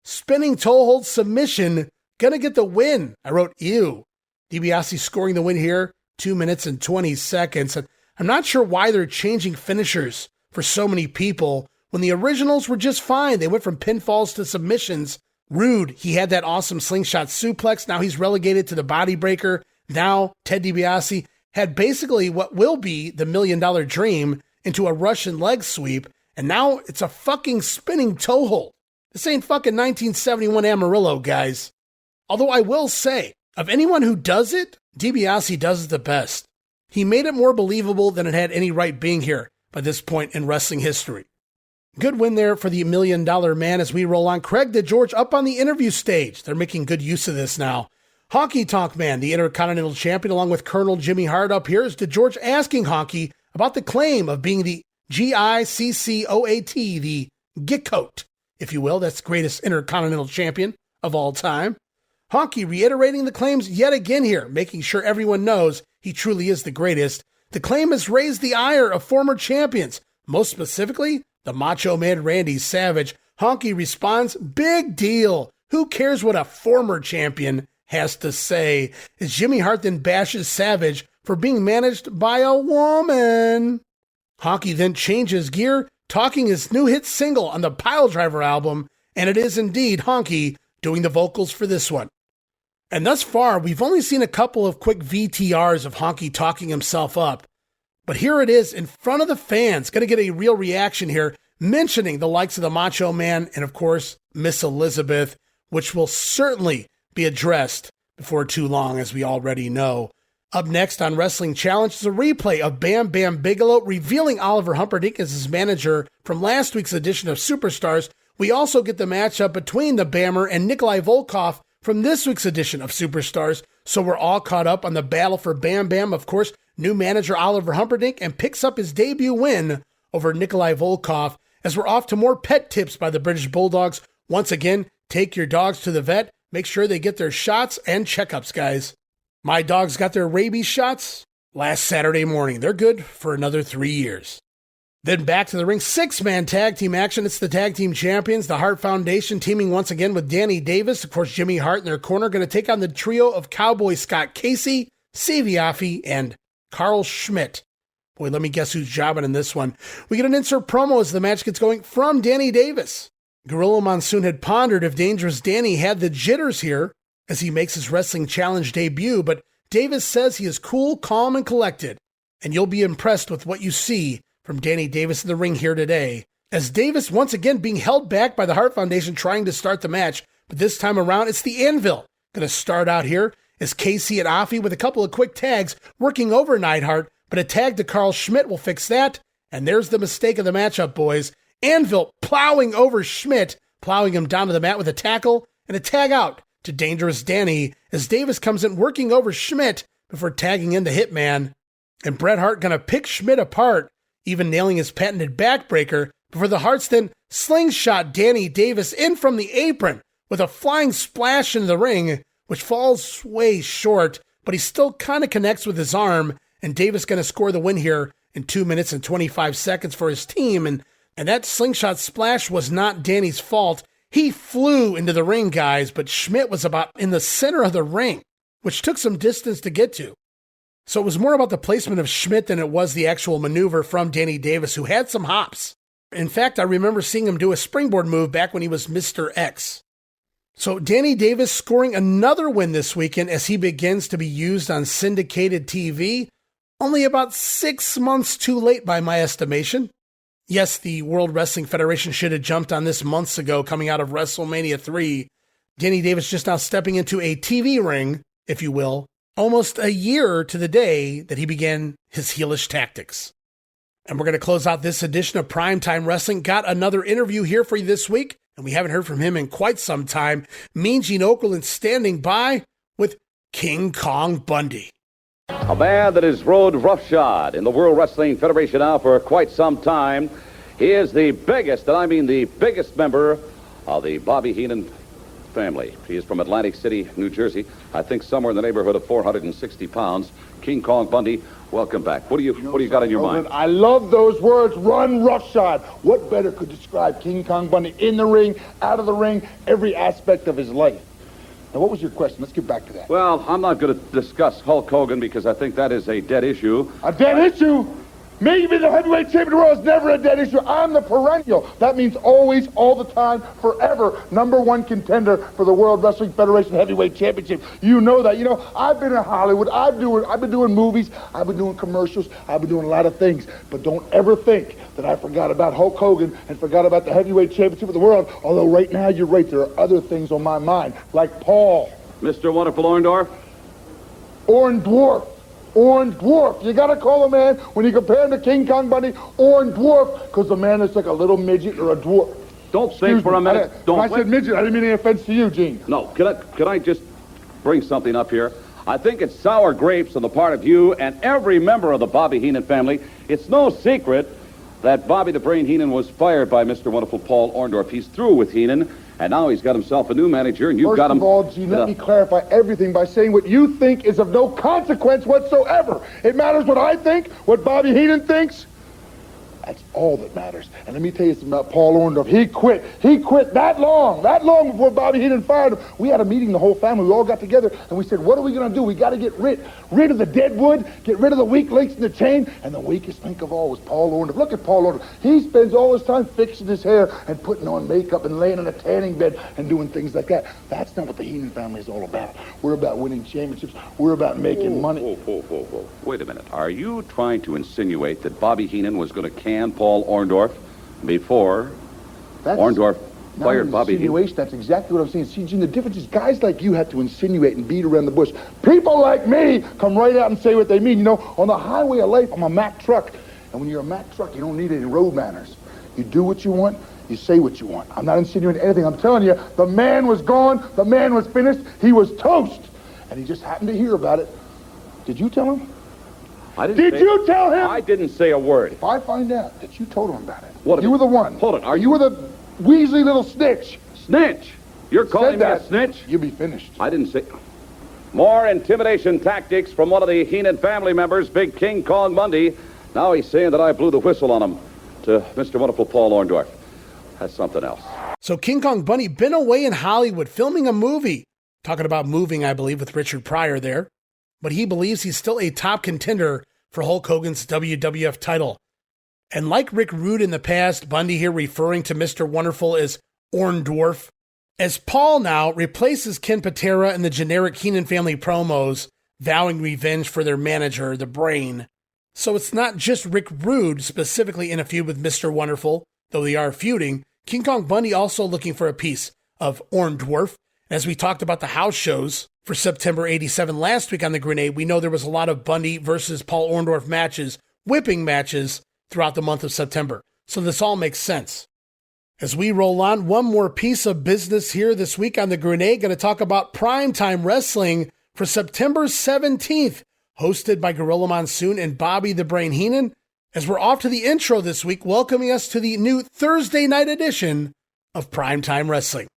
Spinning toe hold submission, going to get the win. I wrote, ew. Dibiase scoring the win here, 2 minutes and 20 seconds. And I'm not sure why they're changing finishers for so many people when the originals were just fine. They went from pinfalls to submissions. Rude, he had that awesome slingshot suplex. Now he's relegated to the body breaker. Now Ted Dibiase had basically what will be the $1 Million Dream into a Russian leg sweep. And now it's a fucking spinning toe hold. This ain't fucking 1971 Amarillo, guys. Although I will say, of anyone who does it, Dibiase does it the best. He made it more believable than it had any right being here by this point in wrestling history. Good win there for the $1 Million Man as we roll on. Craig DeGeorge up on the interview stage. They're making good use of this now. Honky Tonk Man, the Intercontinental Champion, along with Colonel Jimmy Hart up here, is DeGeorge asking Honky about the claim of being the GICCOAT, the Gickoat, if you will. That's the greatest Intercontinental Champion of all time. Honky reiterating the claims yet again here, making sure everyone knows he truly is the greatest. The claim has raised the ire of former champions, most specifically the Macho Man Randy Savage. Honky responds, big deal. Who cares what a former champion has to say? As Jimmy Hart then bashes Savage for being managed by a woman. Honky then changes gear, talking his new hit single on the Piledriver album, and it is indeed Honky doing the vocals for this one. And thus far, we've only seen a couple of quick VTRs of Honky talking himself up. But here it is in front of the fans, going to get a real reaction here, mentioning the likes of the Macho Man and, of course, Miss Elizabeth, which will certainly be addressed before too long, as we already know. Up next on Wrestling Challenge is a replay of Bam Bam Bigelow revealing Oliver Humperdinck as his manager from last week's edition of Superstars. We also get the matchup between the Bammer and Nikolai Volkoff from this week's edition of Superstars. So we're all caught up on the battle for Bam Bam. Of course, new manager Oliver Humperdinck, and picks up his debut win over Nikolai Volkoff, as we're off to more pet tips by the British Bulldogs. Once again, take your dogs to the vet. Make sure they get their shots and checkups, guys. My dogs got their rabies shots last Saturday morning. They're good for another 3 years. Then back to the ring, 6-man tag team action. It's the tag team champions, the Hart Foundation, teaming once again with Danny Davis. Of course, Jimmy Hart in their corner, going to take on the trio of Cowboy Scott Casey, Sivi Afi, and Carl Schmidt. Boy, let me guess who's jobbing in this one. We get an insert promo as the match gets going from Danny Davis. Gorilla Monsoon had pondered if Dangerous Danny had the jitters here as he makes his Wrestling Challenge debut, but Davis says he is cool, calm, and collected, and you'll be impressed with what you see from Danny Davis in the ring here today, as Davis once again being held back by the Hart Foundation trying to start the match, but this time around it's the Anvil going to start out here as Casey and Afi with a couple of quick tags working over Neidhart, but a tag to Carl Schmidt will fix that, and there's the mistake of the matchup, boys. Anvil plowing over Schmidt, plowing him down to the mat with a tackle, and a tag out to Dangerous Danny as Davis comes in working over Schmidt before tagging in the Hitman, and Bret Hart going to pick Schmidt apart, even nailing his patented backbreaker, Before the Harts then slingshot Danny Davis in from the apron with a flying splash into the ring, which falls way short, but he still kind of connects with his arm, and Davis going to score the win here in 2 minutes and 25 seconds for his team. And that slingshot splash was not Danny's fault. He flew into the ring, guys, but Schmidt was about in the center of the ring, which took some distance to get to. So it was more about the placement of Schmidt than it was the actual maneuver from Danny Davis, who had some hops. In fact, I remember seeing him do a springboard move back when he was Mr. X. So Danny Davis scoring another win this weekend as he begins to be used on syndicated TV, only about 6 months too late by my estimation. Yes, the World Wrestling Federation should have jumped on this months ago coming out of WrestleMania 3. Danny Davis just now stepping into a TV ring, if you will, almost a year to the day that he began his heelish tactics. And we're going to close out this edition of Primetime Wrestling. Got another interview here for you this week, and we haven't heard from him in quite some time. Mean Gene Okerlund standing by with King Kong Bundy. A man that has rode roughshod in the World Wrestling Federation now for quite some time. He is the biggest, and I mean the biggest member of the Bobby Heenan family. He is from Atlantic City, New Jersey. I think somewhere in the neighborhood of 460 pounds. King Kong Bundy, welcome back. What do you got in your mind? I love those words, run roughshod. What better could describe King Kong Bundy in the ring, out of the ring, every aspect of his life? Now, what was your question? Let's get back to that. Well, I'm not going to discuss Hulk Hogan because I think that is a dead issue. A dead issue? Maybe the heavyweight champion of the world is never a dead issue. I'm the perennial. That means always, all the time, forever, #1 contender for the World Wrestling Federation Heavyweight Championship. You know that. You know, I've been in Hollywood. I've been doing movies. I've been doing commercials. I've been doing a lot of things. But don't ever think that I forgot about Hulk Hogan and forgot about the Heavyweight Championship of the world. Although right now, you're right. There are other things on my mind, like Paul. Mr. Wonderful Orndorff? Orange Dwarf. Orange Dwarf. You got to call a man, when you compare him to King Kong Bundy, Orange Dwarf, because the man is like a little midget or a dwarf. Don't think for a minute. I said midget, I didn't mean any offense to you, Gene. No, can I just bring something up here? I think it's sour grapes on the part of you and every member of the Bobby Heenan family. It's no secret that Bobby the Brain Heenan was fired by Mr. Wonderful Paul Orndorff. He's through with Heenan. And now he's got himself a new manager, and you've got him... First of all, Gene, let me clarify everything by saying what you think is of no consequence whatsoever. It matters what I think, what Bobby Heenan thinks. That's all that matters. And let me tell you something about Paul Orndorff. He quit. He quit that long before Bobby Heenan fired him. We had a meeting, the whole family. We all got together, and we said, what are we going to do? We got to get rid of the dead wood, get rid of the weak links in the chain, and the weakest link of all was Paul Orndorff. Look at Paul Orndorff. He spends all his time fixing his hair and putting on makeup and laying in a tanning bed and doing things like that. That's not what the Heenan family is all about. We're about winning championships. We're about making money. Whoa. Wait a minute. Are you trying to insinuate that Bobby Heenan was going to can Paul Orndorff before Orndorff fired Bobby Heenan? That's exactly what I'm saying. See, Gene, the difference is guys like you have to insinuate and beat around the bush. People like me come right out and say what they mean. You know, on the highway of life, I'm a Mack truck. And when you're a Mack truck, you don't need any road manners. You do what you want. You say what you want. I'm not insinuating anything. I'm telling you, the man was gone. The man was finished. He was toast. And he just happened to hear about it. Did you tell him? Did you tell him? I didn't say a word. If I find out that you told him about it, what you were the one. Hold it. You were the Weasley little snitch. Snitch? You're calling me a snitch? You'll be finished. I didn't say... More intimidation tactics from one of the Heenan family members, Big King Kong Bundy. Now he's saying that I blew the whistle on him to Mr. Wonderful Paul Orndorff. That's something else. So King Kong Bundy been away in Hollywood filming a movie. Talking about moving, I believe, with Richard Pryor there. But he believes he's still a top contender for Hulk Hogan's WWF title. And like Rick Rude in the past, Bundy here referring to Mr. Wonderful as Orndorff. As Paul now replaces Ken Patera in the generic Heenan family promos, vowing revenge for their manager, the Brain. So it's not just Rick Rude specifically in a feud with Mr. Wonderful, though they are feuding. King Kong Bundy also looking for a piece of Orndorff. As we talked about the house shows for September 87 last week on the Grenade, we know there was a lot of Bundy versus Paul Orndorff matches, whipping matches throughout the month of September. So this all makes sense. As we roll on, one more piece of business here this week on the Grenade, going to talk about Primetime Wrestling for September 17th, hosted by Gorilla Monsoon and Bobby the Brain Heenan. as we're off to the intro this week, welcoming us to the new Thursday night edition of Primetime Wrestling.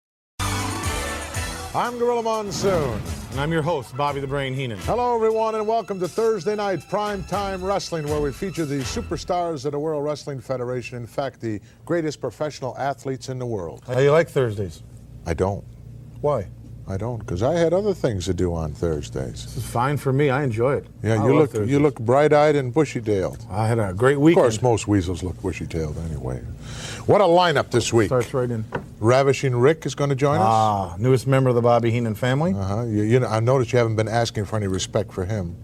I'm Gorilla Monsoon. And I'm your host, Bobby the Brain Heenan. Hello, everyone, and welcome to Thursday Night Primetime Wrestling, where we feature the superstars of the World Wrestling Federation. In fact, the greatest professional athletes in the world. How do you like Thursdays? I don't. Why? I don't, because I had other things to do on Thursdays. This is fine for me. I enjoy it. Yeah, you look bright-eyed and bushy-tailed. I had a great weekend. Of course, most weasels look bushy-tailed anyway. What a lineup this week. Starts right in. Ravishing Rick is going to join us. Newest member of the Bobby Heenan family. You know, I noticed you haven't been asking for any respect for him,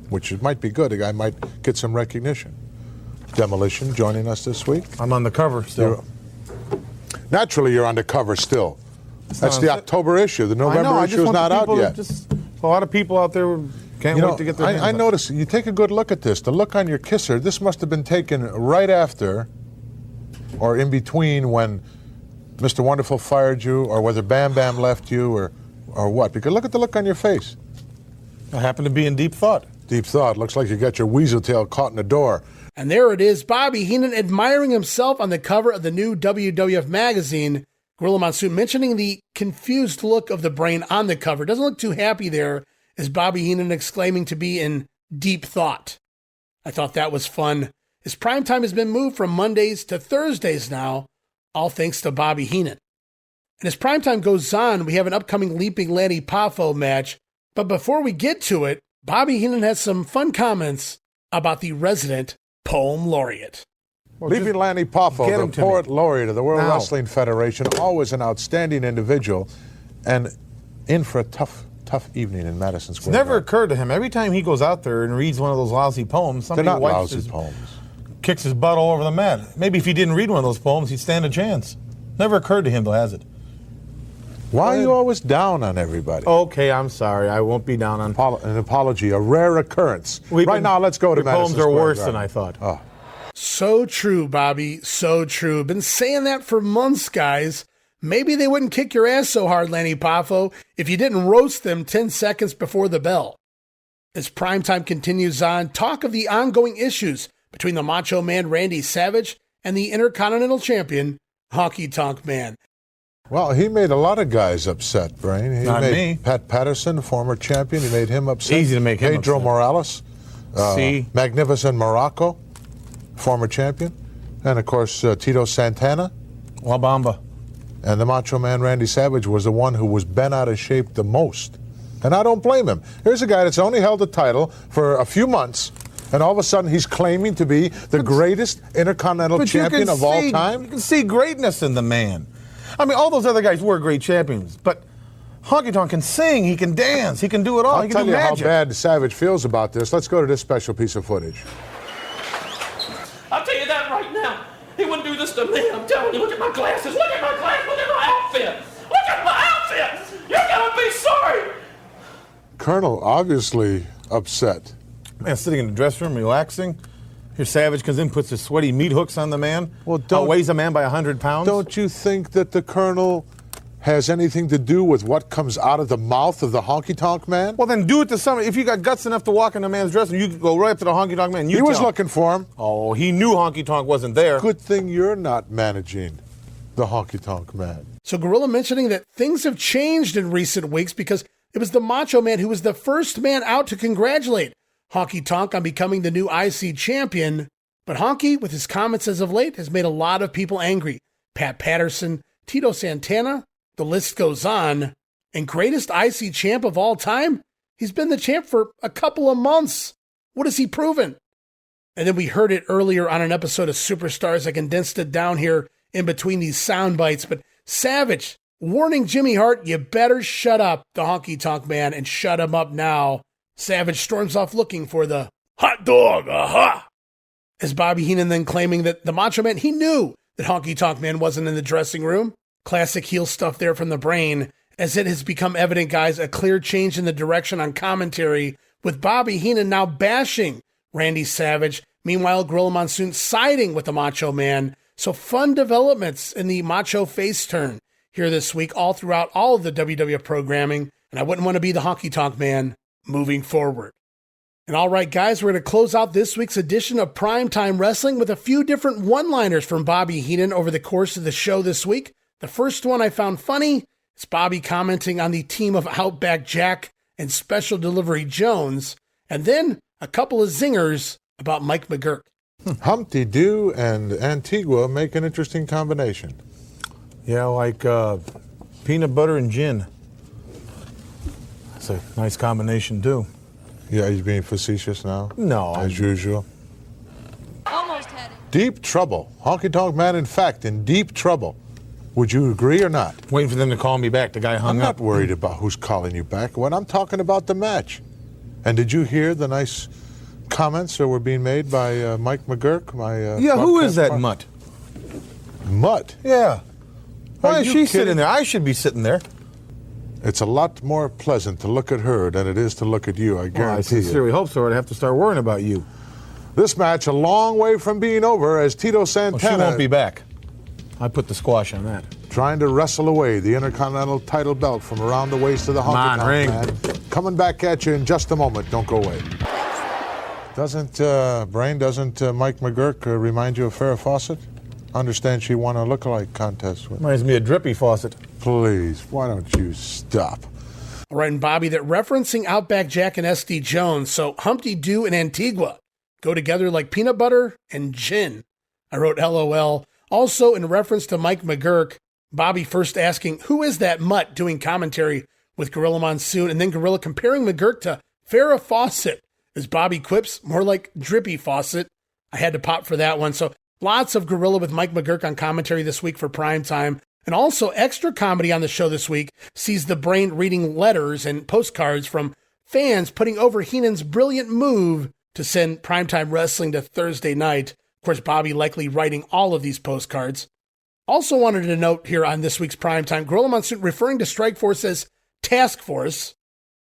which might be good. The guy might get some recognition. Demolition joining us this week. I'm on the cover still. Naturally, you're on the cover still. That's the October issue. The November issue is not out yet. A lot of people out there can't wait to get their hands I noticed, you take a good look at this. The look on your kisser, this must have been taken right after or in between when Mr. Wonderful fired you, or whether Bam Bam left you, or what. Because look at the look on your face. I happen to be in deep thought. Deep thought. Looks like you got your weasel tail caught in the door. And there it is, Bobby Heenan admiring himself on the cover of the new WWF magazine. Gorilla Monsoon mentioning the confused look of the Brain on the cover. Doesn't look too happy there, as Bobby Heenan exclaiming to be in deep thought. I thought that was fun. His primetime has been moved from Mondays to Thursdays now, all thanks to Bobby Heenan. And as primetime goes on, we have an upcoming Leaping Lanny Poffo match. But before we get to it, Bobby Heenan has some fun comments about the resident poem laureate. Leaping Lanny Poffo, the poet laureate of the World Wrestling Federation, always an outstanding individual, and in for a tough evening in Madison Square It's never occurred to him. Every time he goes out there and reads one of those lousy poems, somebody They're not wipes lousy poems. Kicks his butt all over the mat. Maybe if he didn't read one of those poems, he'd stand a chance. Never occurred to him, though, has it? Why are you always down on everybody? Okay, I'm sorry. I won't be down on... An apology, a rare occurrence. Right now, let's go to Madison Square Poems are worse Garden. than I thought. Oh. So true, Bobby. So true. Been saying that for months, guys. Maybe they wouldn't kick your ass so hard, Lanny Poffo, if you didn't roast them 10 seconds before the bell. As primetime continues on, talk of the ongoing issues between the Macho Man Randy Savage and the Intercontinental Champion Honky Tonk Man. Well, he made a lot of guys upset, Brain. He Not made me. Pat Patterson, former champion, he made him upset. Easy to make him Pedro upset. Morales, Magnificent Muraco, former champion, and of course Tito Santana. La Bamba. And the Macho Man Randy Savage was the one who was bent out of shape the most. And I don't blame him. Here's a guy that's only held the title for a few months, and all of a sudden he's claiming to be the greatest Intercontinental champion of all time. You can see greatness in the man. I mean, all those other guys were great champions, but Honky Tonk can sing, he can dance, he can do it all. I'll he can tell do you magic. how bad Savage feels about this. Let's go to this special piece of footage. I'll tell you that right now. He wouldn't do this to me. I'm telling you, look at my glasses. Look at my glasses. Look at my outfit. Look at my outfit. You're going to be sorry. Colonel obviously upset. Man, sitting in the dressing room, relaxing. Here Savage comes in, puts his sweaty meat hooks on the man. Well, outweighs a man by 100 pounds. Don't you think that the Colonel has anything to do with what comes out of the mouth of the Honky Tonk Man? Well, then do it to somebody. If you got guts enough to walk in a man's dressing room, you could go right up to the Honky Tonk Man. He was looking for him. Oh, he knew Honky Tonk wasn't there. Good thing you're not managing the Honky Tonk Man. So Gorilla mentioning that things have changed in recent weeks because it was the Macho Man who was the first man out to congratulate Honky Tonk on becoming the new IC champion. But Honky, with his comments as of late, has made a lot of people angry. Pat Patterson, Tito Santana, the list goes on. And greatest IC champ of all time? He's been the champ for a couple of months. What has he proven? And then we heard it earlier on an episode of Superstars. I condensed it down here in between these sound bites. But Savage warning Jimmy Hart, you better shut up, the Honky Tonk Man, and shut him up now. Savage storms off looking for the hot dog, aha! As Bobby Heenan then claiming that the Macho Man, he knew that Honky Tonk Man wasn't in the dressing room. Classic heel stuff there from the Brain, as it has become evident, guys, a clear change in the direction on commentary, with Bobby Heenan now bashing Randy Savage. Meanwhile, Gorilla Monsoon siding with the Macho Man. So fun developments in the Macho face turn here this week, all throughout all of the WWF programming, and I wouldn't want to be the Honky Tonk Man moving forward. And all right, guys, we're going to close out this week's edition of Primetime Wrestling with a few different one-liners from Bobby Heenan over the course of the show this week. The first one I found funny is Bobby commenting on the team of Outback Jack and Special Delivery Jones, and then a couple of zingers about Mike McGuirk. Humpty Doo and Antigua make an interesting combination. Yeah, like peanut butter and gin. That's a nice combination, too. Yeah, are you being facetious now? No. As usual. Almost had it. Deep trouble. Honky Tonk Man, in fact, in deep trouble. Would you agree or not? Waiting for them to call me back. The guy hung I'm up. not worried about who's calling you back. When I'm talking about the match. And did you hear the nice comments that were being made by Mike McGuirk? Yeah, who is that mutt? Mutt? Yeah. Why is she sitting there? I should be sitting there. It's a lot more pleasant to look at her than it is to look at you, I guarantee I sincerely hope so. I'd have to start worrying about you. This match a long way from being over as Tito Santana... Well, she won't be back. I put the squash on that. Trying to wrestle away the Intercontinental title belt from around the waist of the Honky Tonk Man. Coming back at you in just a moment. Don't go away. Doesn't Mike McGuirk remind you of Farrah Fawcett? Understand she won a lookalike contest with. Reminds me of Drippy Fawcett. Please, why don't you stop? All right, and Bobby, that referencing Outback Jack and S.D. Jones, so Humpty Doo and Antigua go together like peanut butter and gin. I wrote LOL. Also, in reference to Mike McGuirk, Bobby first asking, who is that mutt doing commentary with Gorilla Monsoon, and then Gorilla comparing McGuirk to Farrah Fawcett. As Bobby quips, more like Drippy Fawcett. I had to pop for that one. So lots of Gorilla with Mike McGuirk on commentary this week for Primetime. And also extra comedy on the show this week sees the Brain reading letters and postcards from fans putting over Heenan's brilliant move to send Primetime Wrestling to Thursday night. Of course, Bobby likely writing all of these postcards. Also wanted to note here on this week's Primetime, Gorilla Monsoon referring to Strikeforce as Task Force.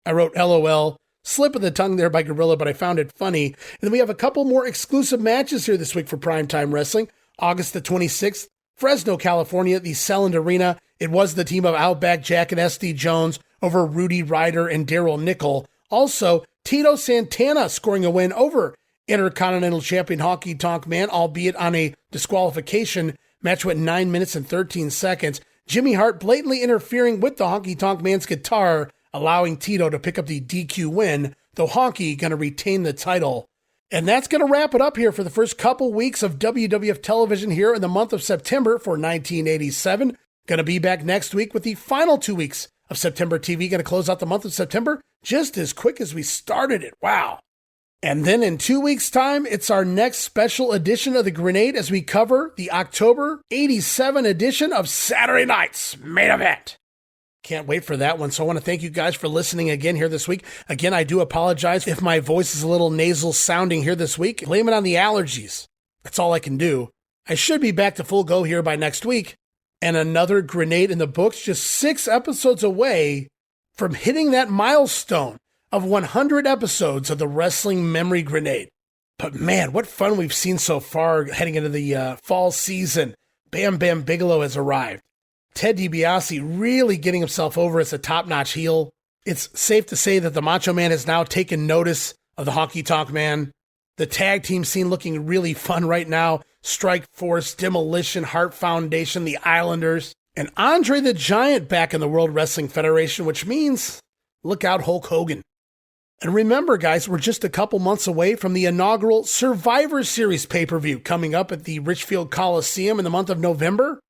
I wrote LOL. Slip of the tongue there by Gorilla, but I found it funny. And then we have a couple more exclusive matches here this week for Primetime Wrestling. August the 26th, Fresno, California, the Selland Arena. It was the team of Outback Jack and S.D. Jones over Rudy Ryder and Daryl Nickel. Also, Tito Santana scoring a win over Intercontinental Champion Honky Tonk Man, albeit on a disqualification. Match went 9 minutes and 13 seconds. Jimmy Hart blatantly interfering with the Honky Tonk Man's guitar, allowing Tito to pick up the DQ win, though Honky going to retain the title. And that's going to wrap it up here for the first couple weeks of WWF television here in the month of September for 1987. Going to be back next week with the final 2 weeks of September TV. Going to close out the month of September just as quick as we started it. Wow. And then in 2 weeks' time, it's our next special edition of The Grenade as we cover the October 87 edition of Saturday Night's Main Event. Can't wait for that one. So I want to thank you guys for listening again here this week. Again, I do apologize if my voice is a little nasal sounding here this week. Blame it on the allergies. That's all I can do. I should be back to full go here by next week. And another Grenade in the books, just 6 episodes away from hitting that milestone of 100 episodes of the Wrestling Memory Grenade. But man, what fun we've seen so far heading into the fall season. Bam Bam Bigelow has arrived. Ted Dibiase really getting himself over as a top-notch heel. It's safe to say that the Macho Man has now taken notice of the Honky Tonk Man. The tag team scene looking really fun right now. Strikeforce, Demolition, Hart Foundation, the Islanders, and Andre the Giant back in the World Wrestling Federation, which means look out Hulk Hogan. And remember, guys, we're just a couple months away from the inaugural Survivor Series pay-per-view coming up at the Richfield Coliseum in the month of November.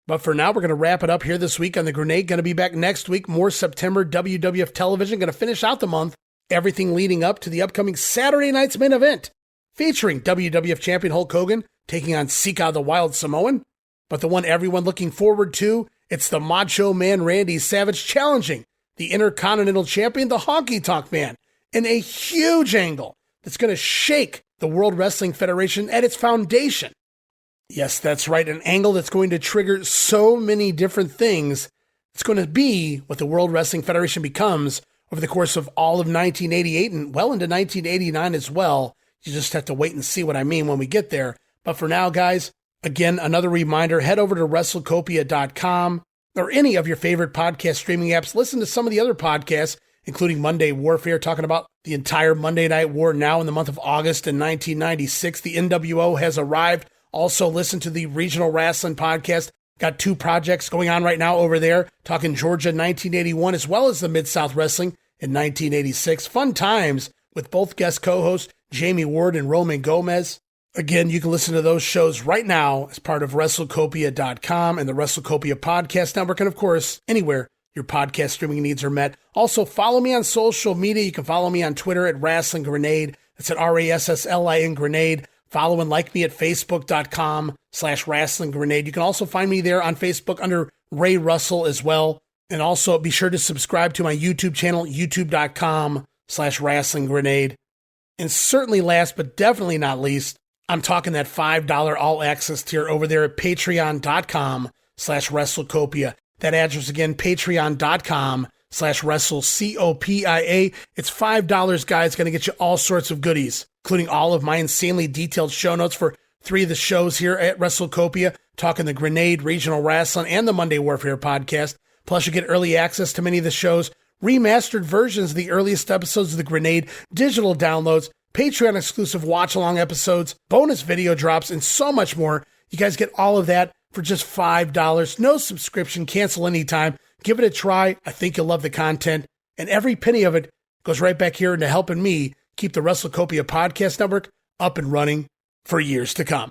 But for now, we're going to wrap it up here this week on The Grenade. Going to be back next week. More September WWF television. Going to finish out the month. Everything leading up to the upcoming Saturday night's main event, featuring WWF Champion Hulk Hogan taking on Sika the Wild Samoan. But the one everyone looking forward to, it's the Macho Man Randy Savage challenging the Intercontinental Champion, the Honky Tonk Man, in a huge angle that's going to shake the World Wrestling Federation at its foundation. Yes, that's right, an angle that's going to trigger so many different things. It's going to be what the World Wrestling Federation becomes over the course of all of 1988 and well into 1989 as well. You just have to wait and see what I mean when we get there. But for now, guys, again, another reminder, head over to WrestleCopia.com or any of your favorite podcast streaming apps. Listen to some of the other podcasts including Monday Warfare, talking about the entire Monday Night War now in the month of August in 1996. The NWO has arrived. Also listen to the Regional Wrestling Podcast. Got 2 projects going on right now over there, talking Georgia 1981 as well as the Mid-South Wrestling in 1986. Fun times with both guest co-hosts Jamie Ward and Roman Gomez. Again, you can listen to those shows right now as part of WrestleCopia.com and the WrestleCopia Podcast Network, and of course, anywhere your podcast streaming needs are met. Also, follow me on social media. You can follow me on Twitter at Wrestling Grenade. That's at RASSLIN Grenade. Follow and like me at Facebook.com/Wrestling Grenade. You can also find me there on Facebook under Ray Russell as well. And also be sure to subscribe to my YouTube channel, YouTube.com/Wrestling Grenade. And certainly last but definitely not least, I'm talking that $5 all access tier over there at Patreon.com/WrestleCopia. That address again, Patreon.com/WrestleCopia. It's $5, guys. Going to get you all sorts of goodies, including all of my insanely detailed show notes for 3 of the shows here at WrestleCopia, talking the Grenade, Regional Wrestling, and the Monday Warfare podcast. Plus, you get early access to many of the shows, remastered versions of the earliest episodes of the Grenade, digital downloads, Patreon exclusive watch-along episodes, bonus video drops, and so much more. You guys get all of that for just $5. No subscription, cancel anytime. Give it a try. I think you'll love the content. And every penny of it goes right back here into helping me keep the WrestleCopia Podcast Network up and running for years to come.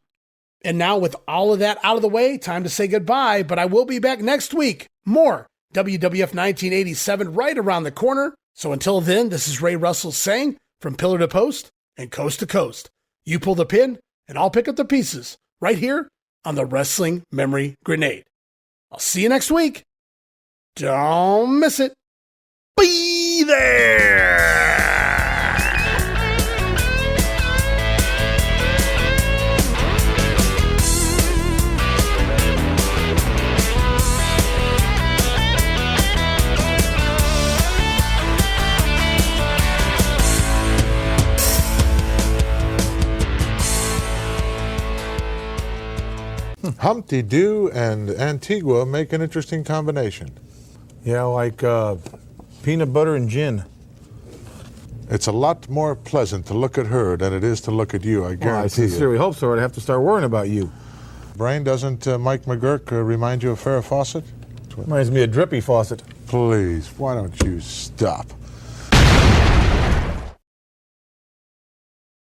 And now with all of that out of the way, time to say goodbye, but I will be back next week. More WWF 1987 right around the corner. So until then, this is Ray Russell saying, from pillar to post and coast to coast, you pull the pin and I'll pick up the pieces right here on the Wrestling Memory Grenade. I'll see you next week. Don't miss it. Be there! Humpty Doo and Antigua make an interesting combination. Yeah, like peanut butter and gin. It's a lot more pleasant to look at her than it is to look at you, I guarantee you. I sincerely hope so, or I'd have to start worrying about you. Brain, doesn't Mike McGuirk remind you of Farrah Fawcett? Reminds me of Drippy Fawcett. Please, why don't you stop?